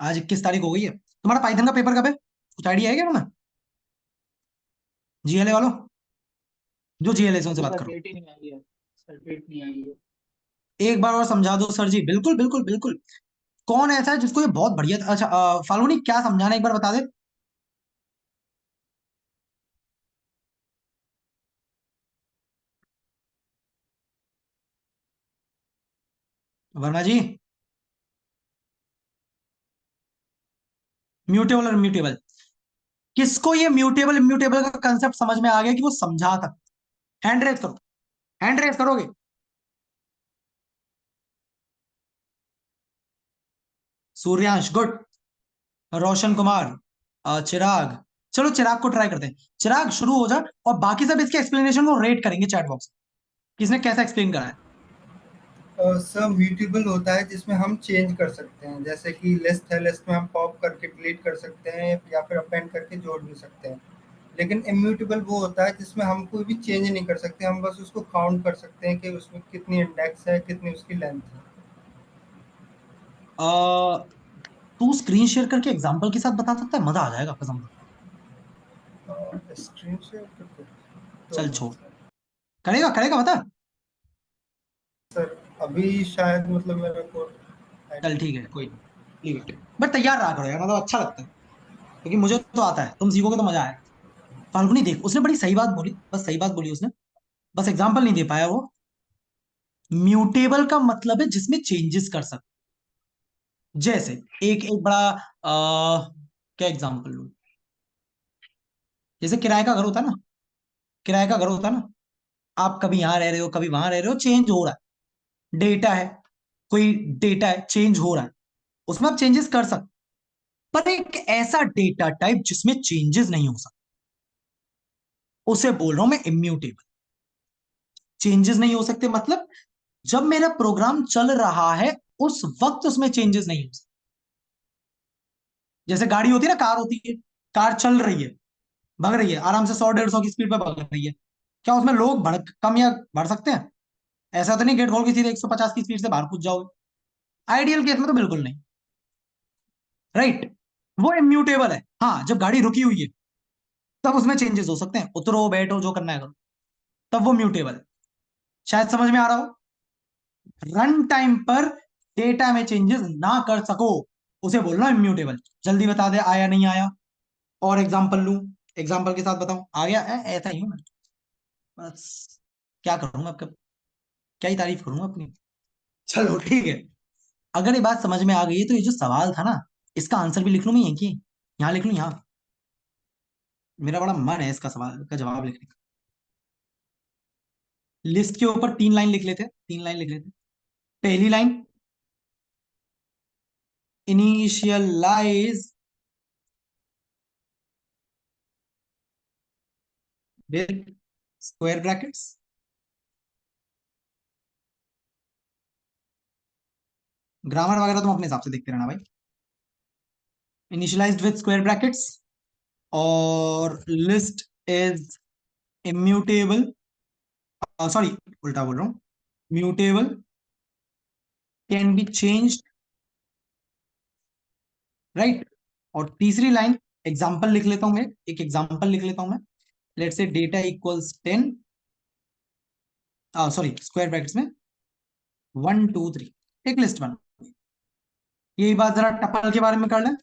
आज 21 तारीख हो गई है। तुम्हारा पाइथन का पेपर कब है? कुछ आइडिया है क्या तुम्हें? जीएलए वालों, जो जीएलए से उनसे अभी बात सर करो। डेट ही नहीं आई है, सर डेट नहीं आई है। एक बार और समझा दो सर जी, बिल्कुल बिल्कुल बिल्कुल। कौन ऐसा है जिसको ये बहुत बढ़िया, अच्छा फाल्गुनी क्या समझाना, एक बार बता दे। वर्मा जी, म्यूटेबल और इम्यूटेबल, किसको ये म्यूटेबल इम्यूटेबल का कंसेप्ट समझ में आ गया कि वो समझा तक? हैंड रेज करो, हैंड रेज करोगे। सूर्यांश गुड, रोशन कुमार, चिराग। चलो चिराग को ट्राई करते हैं। चिराग शुरू हो जा, और बाकी सब इसके एक्सप्लेनेशन को रेट करेंगे चैट बॉक्स में, किसने कैसा एक्सप्लेन करा है। सब म्यूटेबल होता है जिसमें हम चेंज कर सकते हैं, जैसे कि लिस्ट है, लिस्ट में हम पॉप करके डिलीट कर सकते हैं या फिर अपेंड करके जोड़ भी सकते हैं। लेकिन इम्यूटेबल वो होता है जिसमें हम कोई भी चेंज नहीं कर सकते, हम बस उसको काउंट कर सकते हैं कि उसमें कितनी इंडेक्स है, कितनी उसकी लेंथ है। तू स्क्रीन शेयर करके एग्जांपल के साथ बता सकता है, मजा आ जाएगा कसम से। स्क्रीन शेयर करके तो चल छोड़, करेगा करेगा बता। सर अभी शायद मतलब मेरा कोड। चल ठीक है, कोई नहीं, leave it। बट तैयार रहा करो यार, मतलब अच्छा लगता है, क्योंकि मुझे तो आता है, तुम सीखोगे तो मजा आएगा। फाल्गुनी देख, उसने बड़ी सही बात बोली, बस सही बात बोली उसने, बस एग्जाम्पल नहीं दे पाया वो। म्यूटेबल का मतलब है जिसमें चेंजेस कर सकते। जैसे एक एक बड़ा क्या एग्जाम्पल लूं, जैसे किराए का घर होता है ना, किराए का घर होता है ना, आप कभी यहां रह रहे हो, कभी वहां रह रहे हो, चेंज हो रहा है, डेटा है, कोई डेटा है, चेंज हो रहा है, उसमें आप चेंजेस कर सकते। पर एक ऐसा डेटा टाइप जिसमें चेंजेस नहीं हो सकते, उसे बोल रहा हूं मैं इम्यूटेबल। चेंजेस नहीं हो सकते मतलब जब मेरा प्रोग्राम चल रहा है उस वक्त उसमें चेंजेस नहीं हो सकते। जैसे गाड़ी होती है ना, कार होती है, कार चल रही है, भाग रही है आराम से 100 150 की स्पीड पे भाग रही है, क्या उसमें लोग बढ़ कम या बढ़ सकते हैं? ऐसा तो नहीं गेट खोल के सीधे 150 की स्पीड से बाहर कूद जाओगे, आइडियल केस में तो बिल्कुल नहीं, राइट। वो इम्यूटेबल है। हाँ, जब गाड़ी रुकी हुई है तब उसमें चेंजेस हो सकते हैं, उतरो बैठो जो करना है करो, तब वो म्यूटेबल है। शायद समझ में आ रहा हो। रन टाइम पर डेटा में चेंजेस ना कर सको, उसे बोलना इम्यूटेबल। जल्दी बता दे आया नहीं आया, और एग्जांपल लूं, एग्जांपल के साथ बताऊं आ गया ऐसा ही हूं मैं, बस क्या करूंगा आपका, क्या ही तारीफ करूंगा अपनी। चलो ठीक है, अगर ये बात समझ में आ गई है तो ये जो सवाल था ना, इसका आंसर भी लिख लूं मैं यहीं की, यहाँ लिख लूं यहाँ। मेरा बड़ा मन है इसका सवाल का जवाब लिखने का। लिस्ट के ऊपर 3 लाइन लिख लेते, 3 लाइन लिख लेते। पहली line, initialize with square brackets, grammar वगैरह तुम अपने हिसाब से देखते रहना भाई। इनिशियलाइज्ड विद स्क्वायर ब्रैकेट्स, और लिस्ट इज इम्यूटेबल, सॉरी उल्टा बोल रहा हूं, mutable, can be changed, right. और तीसरी लाइन, एग्जांपल लिख लेता हूं मैं, एक एग्जांपल लिख लेता हूं मैं। Let's say data equals 10, sorry square brackets में 1 2 3, एक लिस्ट बना। यही बात जरा टपल के बारे में कर लें।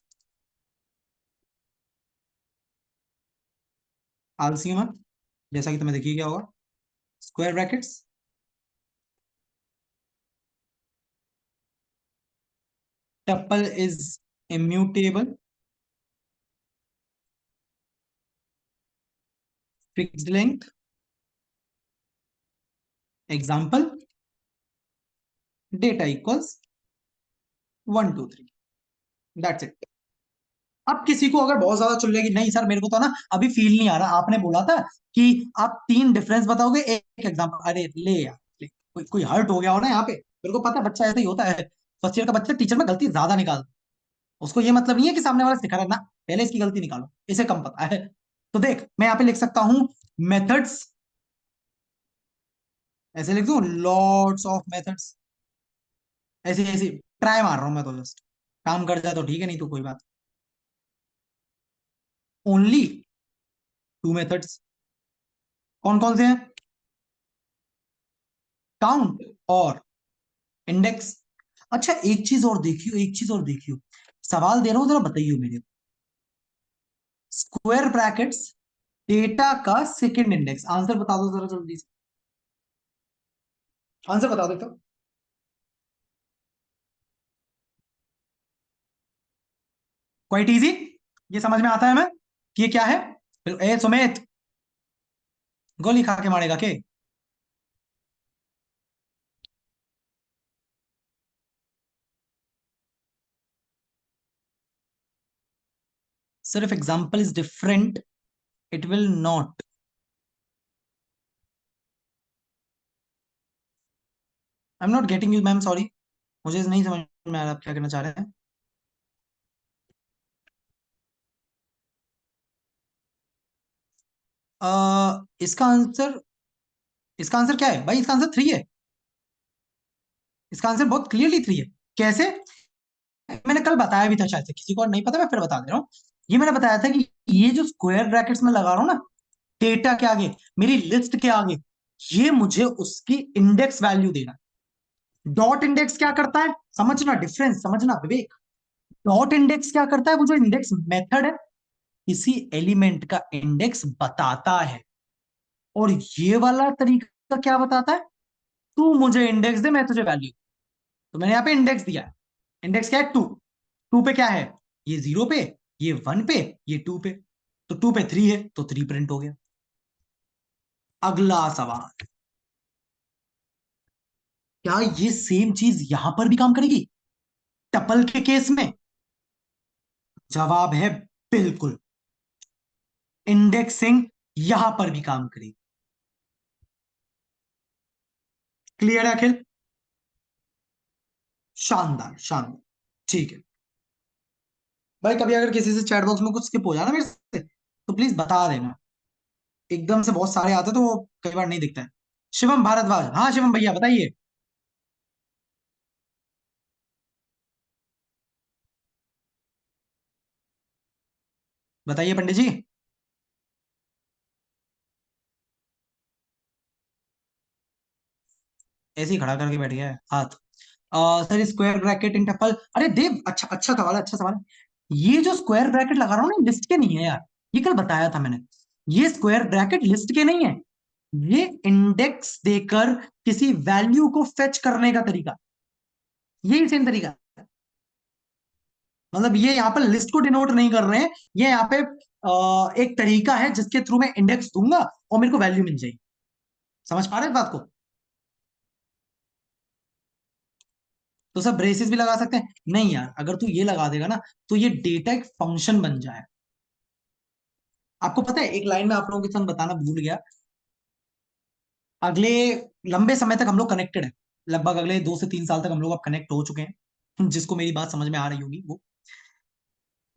आलसी मत, जैसा कि तुम्हें देखिए क्या होगा। Square brackets, tuple is immutable, fixed length, example data equals 1 2 3, that's it. अब किसी को अगर बहुत ज्यादा चल रही नहीं सर मेरे को तो ना अभी फील नहीं आ रहा, आपने बोला था कि आप 3 डिफरेंस बताओगे एक एग्जांपल, अरे ले यार ले, कोई हर्ट हो गया हो ना यहाँ पे, मेरे को पता है बच्चा ऐसा ही होता है, फर्स्ट ईयर का बच्चा टीचर में गलती ज्यादा निकाल, उसको ये मतलब नहीं है कि सामने वाला सिखा रहा है ना, पहले इसकी गलती निकालो, इसे कम पता है। तो देख मैं यहाँ पे लिख सकता हूं मेथड्स, ऐसे लिख दूं लॉट्स ऑफ मेथड्स, ऐसे ऐसे ट्राई मार रहा हूं मैं तो, जस्ट काम कर जाए तो ठीक है, नहीं तो कोई बात। ओनली 2 मेथड्स, कौन कौन से हैं, काउंट और इंडेक्स। अच्छा एक चीज और देखियो, एक चीज और देखियो, सवाल दे रहा हूं जरा बताइए मेरे को, स्क्वायर ब्रैकेट्स डेटा का सेकंड इंडेक्स, आंसर बता दो जरा जल्दी से, आंसर बता देता हूं। क्वाइट इजी, ये समझ में आता है मैं कि ये क्या है। ए सुमित गोली खा के मारेगा के, सिर्फ example is different, it will not. I am not getting you ma'am, sorry, मुझे नहीं समझ में आ रहा आप क्या कहना चाह रहे हैं। इसका आंसर, इसका आंसर क्या है भाई, इसका आंसर 3 है, इसका आंसर बहुत क्लियरली 3 है। कैसे, मैंने कल बताया भी था, शायद से किसी को और नहीं पता, मैं फिर बता दे रहा हूँ। ये मैंने बताया था कि ये जो स्क्वायर ब्रैकेट्स में लगा रहा हूं ना, डेटा के आगे, मेरी लिस्ट के आगे, ये मुझे उसकी इंडेक्स वैल्यू देना। डॉट इंडेक्स क्या करता है, समझना डिफरेंस, समझना विवेक, डॉट इंडेक्स क्या करता है, वो जो इंडेक्स मेथड है किसी एलिमेंट का इंडेक्स बताता है, और ये वाला तरीका क्या बताता है, तू मुझे इंडेक्स दे मैं तुझे वैल्यू। तो मैंने यहाँ पे इंडेक्स दिया है, इंडेक्स क्या है 2, 2 पे क्या है, ये 0 पे, ये 1 पे, ये 2 पे, तो 2 पे 3 है तो 3 प्रिंट हो गया। अगला सवाल, क्या ये सेम चीज यहां पर भी काम करेगी टपल के केस में, जवाब है बिल्कुल, इंडेक्सिंग यहां पर भी काम करेगी। क्लियर है अखिल, शानदार शानदार, ठीक है भाई। कभी अगर किसी से चैट बॉक्स में कुछ स्किप हो जाए ना मेरे से तो प्लीज बता देना, एकदम से बहुत सारे आते तो वो कई बार नहीं दिखता है। शिवम भारद्वाज, हाँ शिवम भैया बताइए। बताइए पंडित जी। ऐसे ही खड़ा करके बैठ गया है हाथ। Sir square bracket in tuple, अरे देव अच्छा अच्छा सवाल है, अच्छा सवाल है। ये जो स्क्वायर ब्रैकेट लगा रहा हूँ ना लिस्ट के नहीं है यार, ये कल बताया था मैंने, ये स्क्वायर ब्रैकेट लिस्ट के नहीं है, ये इंडेक्स देकर किसी वैल्यू को फेच करने का तरीका, यही सेम तरीका है। मतलब ये यहाँ पर लिस्ट को डिनोट नहीं कर रहे हैं, ये यहाँ पे एक तरीका है जिसके थ्रू मैं इंडेक्स दूंगा और मेरे को वैल्यू मिल जाएगी। समझ पा रहे हैं इस बात को। तो सर ब्रेसेस भी लगा सकते हैं, नहीं यार अगर तू ये लगा देगा ना तो ये डेटा एक फंक्शन बन जाए। आपको पता है एक लाइन में आप लोगों के साथ बताना भूल गया, अगले लंबे समय तक हम लोग कनेक्टेड है, लगभग अगले 2 से 3 साल तक हम लोग अब कनेक्ट हो चुके हैं, जिसको मेरी बात समझ में आ रही होगी वो।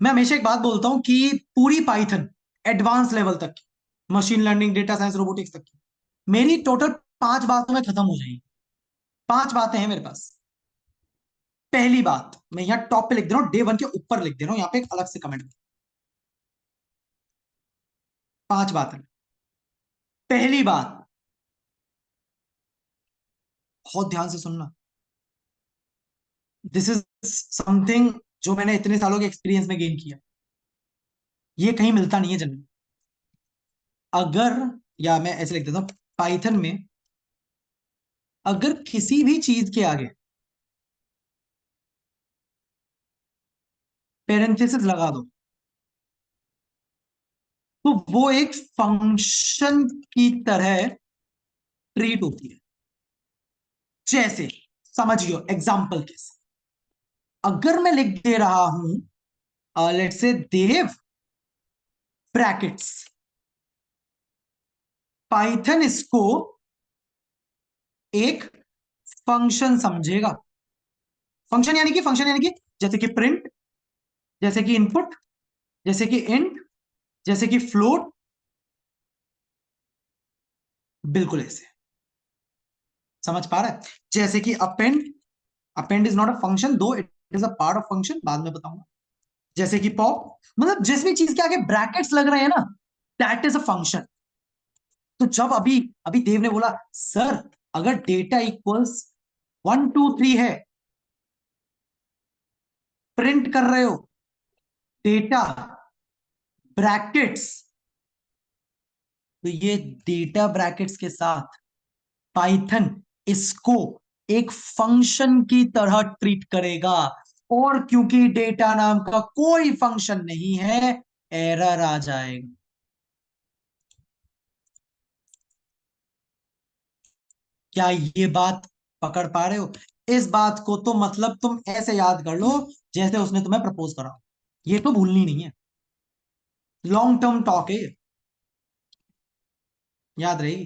मैं हमेशा एक बात बोलता हूं कि पूरी पाइथन एडवांस लेवल तक की, machine learning data science robotics तक की, मेरी टोटल 5 बातों में खत्म हो जाएगी। 5 बातें हैं मेरे पास। पहली बात मैं यहाँ टॉप पे लिख दे रहा हूँ, डे 1 के ऊपर लिख दे रहा हूँ, यहाँ पे एक अलग से कमेंट, 5 बातें। पहली बात, बहुत ध्यान से सुनना, दिस इज समथिंग जो मैंने इतने सालों के एक्सपीरियंस में गेन किया, ये कहीं मिलता नहीं है जनरल। अगर, या मैं ऐसे लिख देता हूं, पाइथन में अगर किसी भी चीज के आगे पेरेंथेसिस लगा दो तो वो एक फंक्शन की तरह ट्रीट होती है। जैसे समझियो एग्जाम्पल के साथ, अगर मैं लिख दे रहा हूं लेट से देव ब्रैकेट्स, पाइथन इसको एक फंक्शन समझेगा। फंक्शन यानी कि जैसे कि प्रिंट, जैसे कि इनपुट, जैसे कि इंट, जैसे कि फ्लोट, बिल्कुल ऐसे। समझ पा रहा है? जैसे कि append, append is not a function though it is a part of function, बाद में बताऊंगा। जैसे कि पॉप, मतलब जिस भी चीज के आगे ब्रैकेट्स लग रहे हैं ना, दैट इज अ फंक्शन। तो जब अभी अभी देव ने बोला सर अगर डेटा इक्वल्स 1 2 3 है, प्रिंट कर रहे हो डेटा ब्रैकेट्स, तो ये डेटा ब्रैकेट्स के साथ पाइथन इसको एक फंक्शन की तरह ट्रीट करेगा। और क्योंकि डेटा नाम का कोई फंक्शन नहीं है, एरर आ जाएगा। क्या ये बात पकड़ पा रहे हो? इस बात को तो मतलब तुम ऐसे याद कर लो जैसे उसने तुम्हें प्रपोज करा। ये तो भूलनी नहीं है, लॉन्ग टर्म टॉक है ये, याद रहेगी।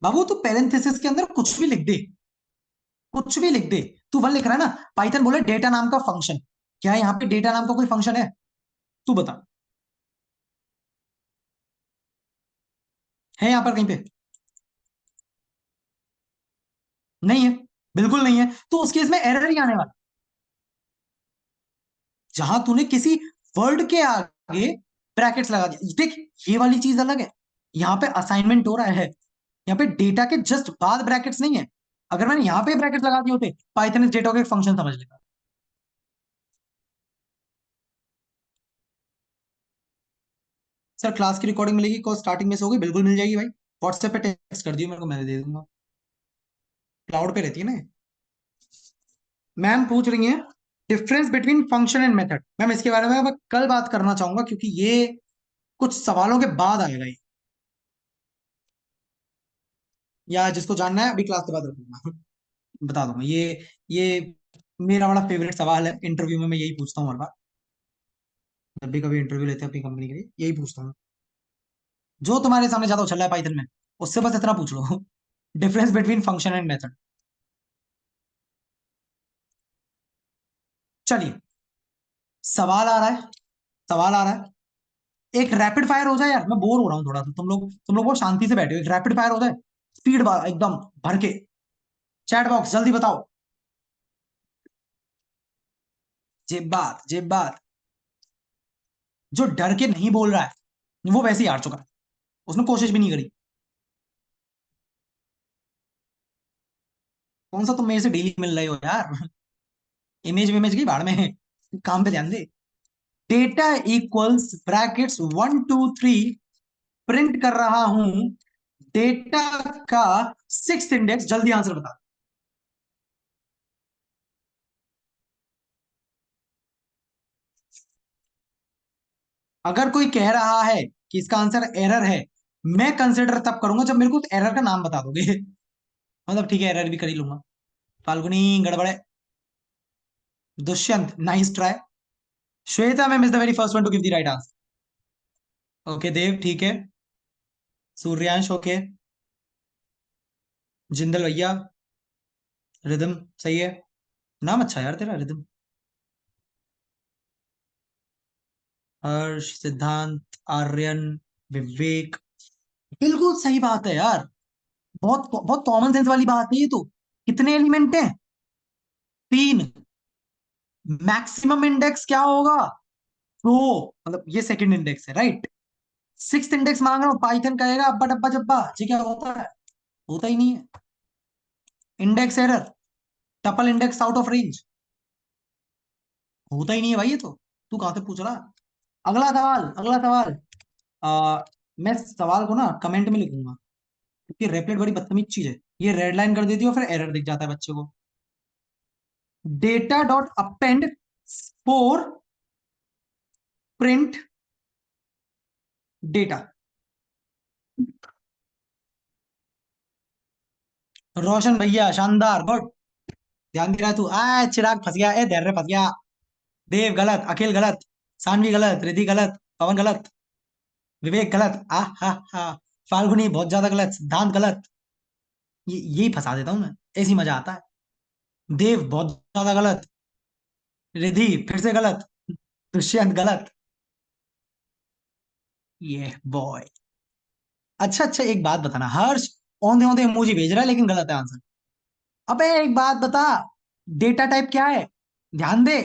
बाबू तू पेरेंथेसिस के अंदर कुछ भी लिख दे, कुछ भी लिख दे। तू वन लिख रहा है ना, पाइथन बोले डेटा नाम का फंक्शन, क्या यहाँ पे डेटा नाम का कोई फंक्शन है? तू बता, है यहाँ पर कहीं पे? नहीं है, बिल्कुल नहीं है। तो उस केस में एरर ही आने वाला। जहां तूने किसी वर्ड के आगे ब्रैकेट्स लगा दिया, देख ये वाली चीज अलग है। यहाँ पे असाइनमेंट हो रहा है, यहाँ पे डेटा के जस्ट बाद ब्रैकेट्स नहीं है। अगर मैंने यहाँ पे ब्रैकेट्स लगा दिए होते, पाइथन इस डेटा को एक फंक्शन समझ लेता। सर क्लास की रिकॉर्डिंग मिलेगी? कॉल स्टार्टिंग में से होगी, बिल्कुल मिल जाएगी भाई। व्हाट्सएप पे टेक्स्ट कर दियो मेरे को, मैं दे दूंगा। क्लाउड पे रहती है ना। मैम पूछ रही है difference between function and method. Ma'am इसके बारे में मैं कल बात करना चाहूंगा क्योंकि ये कुछ सवालों के बाद आएगा ये, या जिसको जानना है अभी क्लास के बाद रखूंगा। बता दूंगा ये मेरा बड़ा फेवरेट सवाल है, इंटरव्यू में मैं यही पूछता हूँ हर बार। जब भी कभी इंटरव्यू लेते हैं अपनी कंपनी के लिए यही पूछता हूँ, जो तुम्हारे सामने ज्यादा उछल रहा है पाइथन में, उससे बस इतना पूछ लो। Difference between function and method. चलिए, सवाल आ रहा है, सवाल आ रहा है। एक रैपिड फायर हो जाए यार, मैं बोर हो रहा हूँ थोड़ा सा। तुम लोग बहुत शांति से बैठे हो, एक रैपिड फायर हो जाए, स्पीड बार एकदम भर के। चैट बॉक्स जल्दी बताओ। जेब बात जो डर के नहीं बोल रहा है वो वैसे ही हार चुका है, उसने कोशिश भी नहीं करी। कौन सा तुम मेरे से डेली मिल रहे हो यार? इमेज विमेज की भाड़ में, काम पे ध्यान दे। डेटा इक्वल्स ब्रैकेट्स 1 2 3, प्रिंट कर रहा हूं डेटा का 6th इंडेक्स। जल्दी आंसर बता। अगर कोई कह रहा है कि इसका आंसर एरर है, मैं कंसिडर तब करूंगा जब मेरे को एरर का नाम बता दोगे। मतलब ठीक है, एरर भी कर ही लूंगा। फाल्गुनी गड़बड़े। Dushyant nice try. Shweta ma'am is the very first one to give the right answer. Okay Dev ठीक है। सूर्यांश ओके। जिंदल भैया, रिदम सही है। नाम अच्छा है यार तेरा, रिदम। हर्ष, सिद्धांत, आर्यन, विवेक, बिल्कुल सही बात है यार। बहुत बहुत कॉमन सेंस वाली बात है ये तो। कितने एलिमेंट हैं? 3। मैक्सिमम इंडेक्स क्या होगा? 2। मतलब ये 2nd इंडेक्स है, राइट। 6th इंडेक्स मांग रहा हूं, पाइथन कहेगा अब्बा डब्बा जब्बा, ये क्या होता है? होता ही नहीं है। Index error, tuple index out of range, होता ही नहीं है भाई ये तो। तू कहां से पूछ रहा? अगला सवाल, अगला सवाल। मैं सवाल को ना कमेंट में लिखूंगा, क्योंकि रेपलेट बड़ी बदतमीज चीज है, ये रेड लाइन कर देती है और फिर एरर दिख जाता है बच्चे को। Data dot append for print data. Roshan भैया शानदार, गुड। ध्यान दे रहा है तू। चिराग फंस गया, धैर्य फंस गया। देव गलत, अखिल गलत, सानवी गलत, रिद्धि गलत, पवन गलत, विवेक गलत, हा हा, फाल्गुनी बहुत ज्यादा गलत, सिद्धांत गलत। ये यही फंसा देता हूं मैं, ऐसी मजा आता है। देव बहुत ज्यादा गलत, रिद्धि फिर से गलत, दुष्यंत गलत। ये बॉय। अच्छा अच्छा, एक बात बताना, हर्ष औंधे औंधे इमोजी भेज रहा है लेकिन गलत है आंसर। अबे एक बात बता, डेटा टाइप क्या है, ध्यान दे।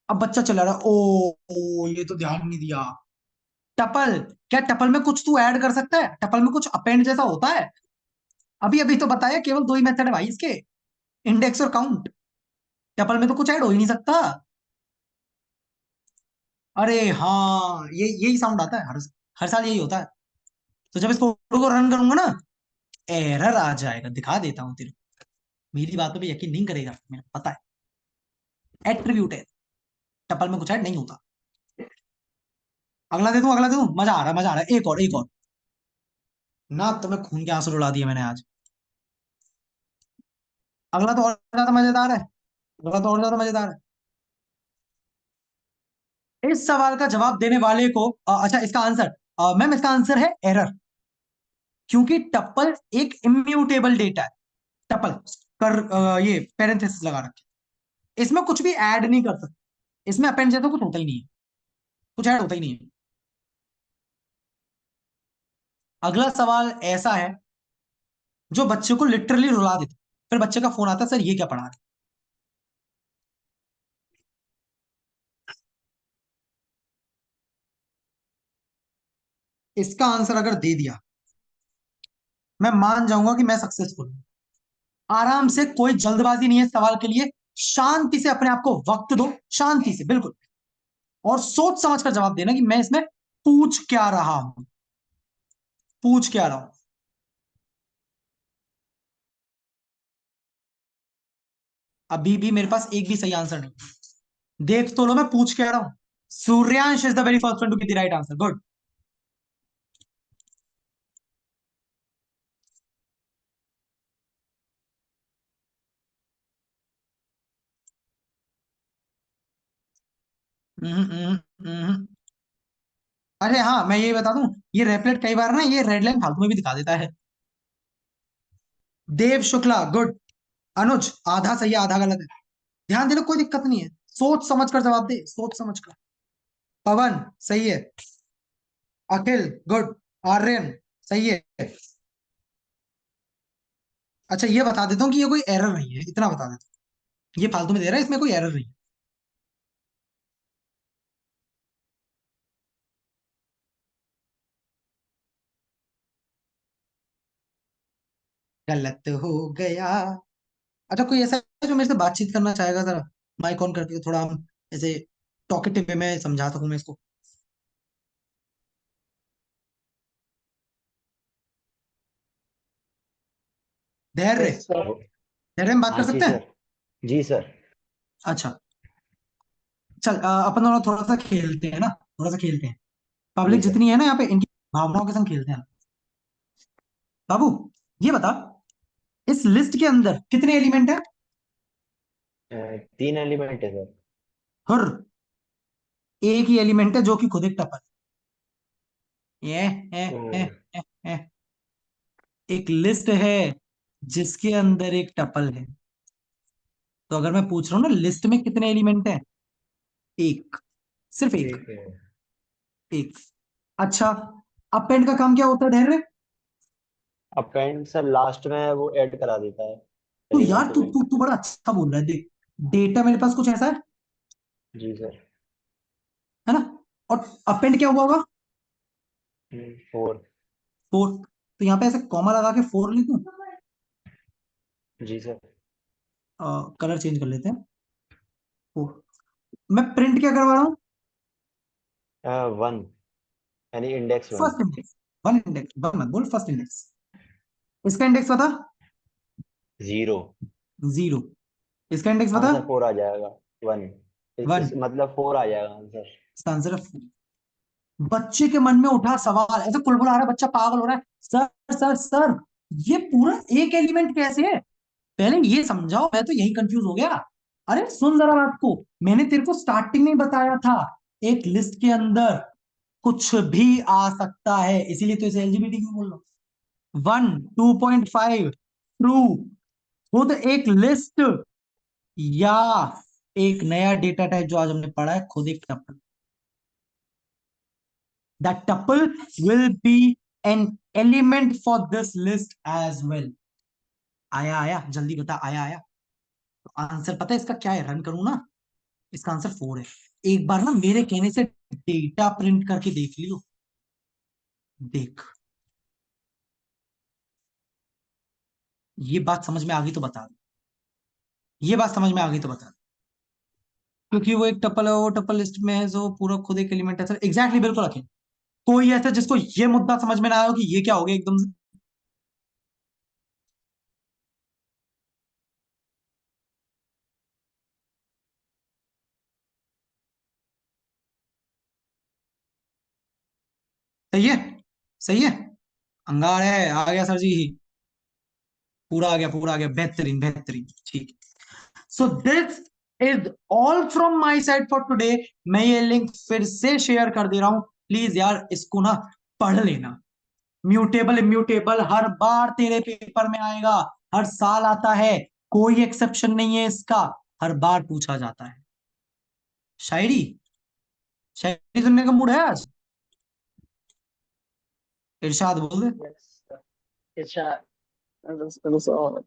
अब बच्चा चला रहा, ओ ये तो ध्यान नहीं दिया। टपल, क्या टपल में कुछ तू ऐड कर सकता है? टपल में कुछ अपेंड जैसा होता है? अभी अभी तो बताया, केवल दो ही मेथड है भाई इसके, इंडेक्स और काउंट। टपल में तो कुछ ऐड हो ही नहीं सकता। अरे हाँ, ये यही साउंड आता है हर हर साल यही होता है। तो जब इस कोड को रन करूंगा ना, एरर आ जाएगा, दिखा देता हूँ तेरे को। मेरी बातों पे यकीन नहीं करेगा, मेरा पता है। एट्रीब्यूट है, टपल में कुछ ऐड नहीं होता। अगला दे दूं, अगला दे दूं, मजा आ रहा है, मजा आ रहा है। एक और, एक और। ना तुम्हें खून के आंसू रुला दिए मैंने आज। अगला तो और ज्यादा मजेदार है, अगला तो और ज्यादा मजेदार है। इस सवाल का जवाब देने वाले को अच्छा, इसका आंसर, मैम इसका आंसर है एरर। क्योंकि टप्पल एक इम्यूटेबल डेटा है। टप्पल कर ये पेरेंथेसिस लगा रखे, इसमें कुछ भी ऐड नहीं कर सकते। इसमें अपेंड जैसा कुछ होता ही नहीं है, कुछ ऐड होता ही नहीं है। अगला सवाल ऐसा है जो बच्चे को लिटरली रुला देता, फिर बच्चे का फोन आता है, सर ये क्या पढ़ा रहे? इसका आंसर अगर दे दिया, मैं मान जाऊंगा कि मैं सक्सेसफुल हूं। आराम से, कोई जल्दबाजी नहीं है सवाल के लिए। शांति से अपने आप को वक्त दो, शांति से बिल्कुल, और सोच समझ कर जवाब देना कि मैं इसमें पूछ क्या रहा हूं, पूछ क्या रहा हूं। अभी भी मेरे पास एक भी सही आंसर नहीं। देख तो लो मैं पूछ क्या रहा हूं। Suryansh is the very first one to get the right answer, good. अरे हाँ, मैं ये बता दूं, ये रेपलेट कई बार ना ये रेड लाइन फालतू में भी दिखा देता है। देव शुक्ला, गुड। अनुज आधा सही है आधा गलत है, ध्यान देना, कोई दिक्कत नहीं है। सोच समझ कर जवाब दे, सोच समझ कर। पवन सही है, अखिल गुड, आर्यन सही है। अच्छा ये बता देता हूँ कि ये कोई एरर नहीं है, इतना बता देता हूँ, ये फालतू में दे रहा है, इसमें कोई एरर नहीं है। गलत हो गया। अच्छा, कोई ऐसा है जो मेरे से बातचीत करना चाहेगा? जरा माइक ऑन करके थोड़ा हम ऐसे टॉकेटिव वे में समझा सकूं मैं इसको। धैर्य, यस सर। धैर्य में बात हाँ कर जी सकते हैं? सर। जी सर। अच्छा, चल अपन दोनों थोड़ा सा खेलते हैं ना, थोड़ा सा खेलते हैं। जी पब्लिक सर। जितनी है ना यहाँ पे, इनकी भावनाओं के संग खेलते हैं। बाबू ये बता, इस लिस्ट के अंदर कितने एलिमेंट है? 3 एलिमेंट है सर। हर एक ही एलिमेंट है जो कि खुद एक टपल। ये अ, एक लिस्ट है जिसके अंदर एक टपल है। तो अगर मैं पूछ रहा हूँ ना, लिस्ट में कितने एलिमेंट है? एक, सिर्फ एक, ठीक है। एक। अच्छा, अपेंड का काम क्या होता है धैर्य? अपेंड सर लास्ट में वो ऐड करा देता है तो यार एलिमेंट तू में। तू तू बड़ा अच्छा बोल रहा है, देख। डेटा मेरे पास कुछ ऐसा जी सर। है ना? और अपेंड क्या हुआ होगा? 4। फोर। तो यहाँ पे ऐसे कॉमा लगा के फोर लिख दूं? जी सर। कलर चेंज कर लेते हैं। फोर। मैं प्रिंट क्या करवा रहा हूँ? 1 यानी index 1। First index. One index, one मत बोल, फर्स्ट इंडेक्स। इसका इंडेक्स बता। 0। जीरो। इसका इंडेक्स बता। आंसर 4 आ जाएगा। 1। वन। मतलब 4 आ जाएगा आंसर। इसका आंसर है। बच्चे के मन में उठा सवाल, ऐसे कुलबुला रहा है, बच्चा पागल हो रहा है, सर सर सर, ये पूरा एक एलिमेंट कैसे है, पहले ये समझाओ, मैं तो यही कंफ्यूज हो गया। अरे सुन जरा बात को, मैंने तेरे को स्टार्टिंग में बताया था, एक लिस्ट के अंदर कुछ भी आ सकता है, इसीलिए तो इसे एलजीबीटी क्यों बोल रहा हूं। 1 2.5 ट्रू, खुद एक लिस्ट या एक नया डेटा टाइप जो आज हमने पढ़ा है, खुद एक tuple. That tuple will be an element for this list as well. आया आया, जल्दी बता, आया आया। तो आंसर पता है इसका क्या है, रन करूं ना, इसका आंसर 4 है। एक बार ना मेरे कहने से डेटा प्रिंट करके देख लियो, देख। ये बात समझ में आ गई तो बता दो, ये बात समझ में आ गई तो बता दो, क्योंकि वो एक टपल है, वो टपल लिस्ट में है, जो पूरा खुद एक एलिमेंट है सर, एग्जैक्टली बिल्कुल रखें। कोई ऐसा जिसको ये मुद्दा समझ में ना आया हो कि ये क्या हो गया एकदम से। सही है, सही है, अंगार है, आ गया सर जी, पूरा आ गया, पूरा आ गया, बेहतरीन बेहतरीन, ठीक। So this is all from my side for today. मैं ये लिंक फिर से शेयर कर दे रहा हूं, प्लीज यार इसको ना पढ़ लेना। म्यूटेबल इम्यूटेबल हर बार तेरे पेपर में आएगा, हर साल आता है, कोई एक्सेप्शन नहीं है इसका, हर बार पूछा जाता है। शायरी, शायरी सुनने का मूड है आज? इरशाद बोल दे। Yes, sir. Irshad. That's all.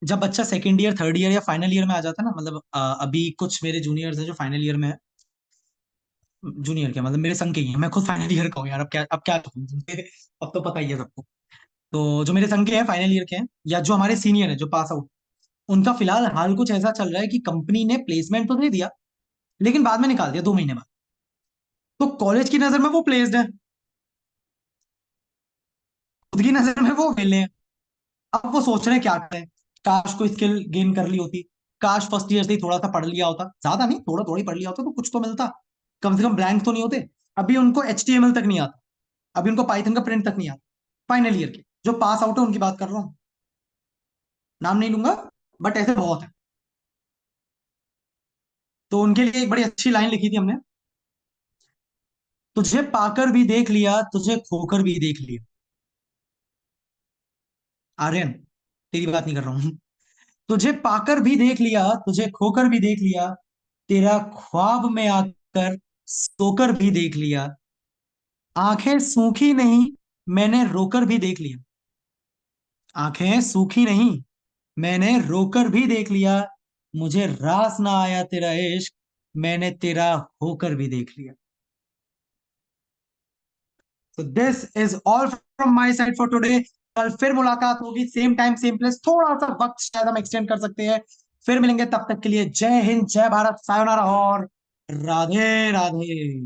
जब बच्चा सेकेंड ईयर थर्ड ईयर या फाइनल ईयर में आ जाता है ना, मतलब अभी कुछ मेरे जूनियर्स हैं जो फाइनल ईयर में है, जूनियर क्या मतलब मेरे संग के ही हैं, मैं खुद फाइनल ईयर का हूँ यार, अब क्या कहूँ तुमसे, अब तो पता ही है सबको। तो जो मेरे संग के हैं फाइनल ईयर के हैं, या जो हमारे सीनियर हैं जो पास आउट, उनका फिलहाल हाल कुछ ऐसा चल रहा है कि कंपनी ने प्लेसमेंट तो दे दिया, लेकिन बाद में निकाल दिया 2 महीने बाद। तो कॉलेज की नजर में वो प्लेस्ड है, खुद की नजर में वो वेले हैं। अब वो सोच रहे हैं क्या करें, काश कोई स्किल गेन कर ली होती, काश फर्स्ट ईयर से ही थोड़ा सा पढ़ लिया होता, ज्यादा नहीं, थोड़ा थोड़ा ही पढ़ लिया होता तो कुछ तो मिलता, कम से कम ब्लैंक तो नहीं होते। अभी उनको HTML तक नहीं आता, अभी उनको पाइथन का प्रिंट तक नहीं आता, फाइनल ईयर के जो पास आउट है उनकी बात कर रहा हूँ, नाम नहीं लूंगा, बट ऐसे बहुत है। तो उनके लिए एक बड़ी अच्छी लाइन लिखी थी हमने, तुझे पाकर भी देख लिया, तुझे खोकर भी देख लिया। आर्यन, तेरी बात नहीं कर रहा हूं। तुझे पाकर भी देख लिया, तुझे खोकर भी देख लिया, तेरा ख्वाब में आकर सोकर भी देख लिया, आंखें सूखी नहीं, मैंने रोकर भी देख लिया। आंखें सूखी नहीं, मैंने रोकर भी देख लिया, मुझे रास ना आया तेरा इश्क, मैंने तेरा होकर भी देख लिया। तो this is all from my side for today. कल फिर मुलाकात होगी, सेम टाइम सेम प्लेस, थोड़ा सा वक्त शायद हम एक्सटेंड कर सकते हैं। फिर मिलेंगे, तब तक के लिए जय हिंद, जय भारत, सायोनारा और राधे राधे।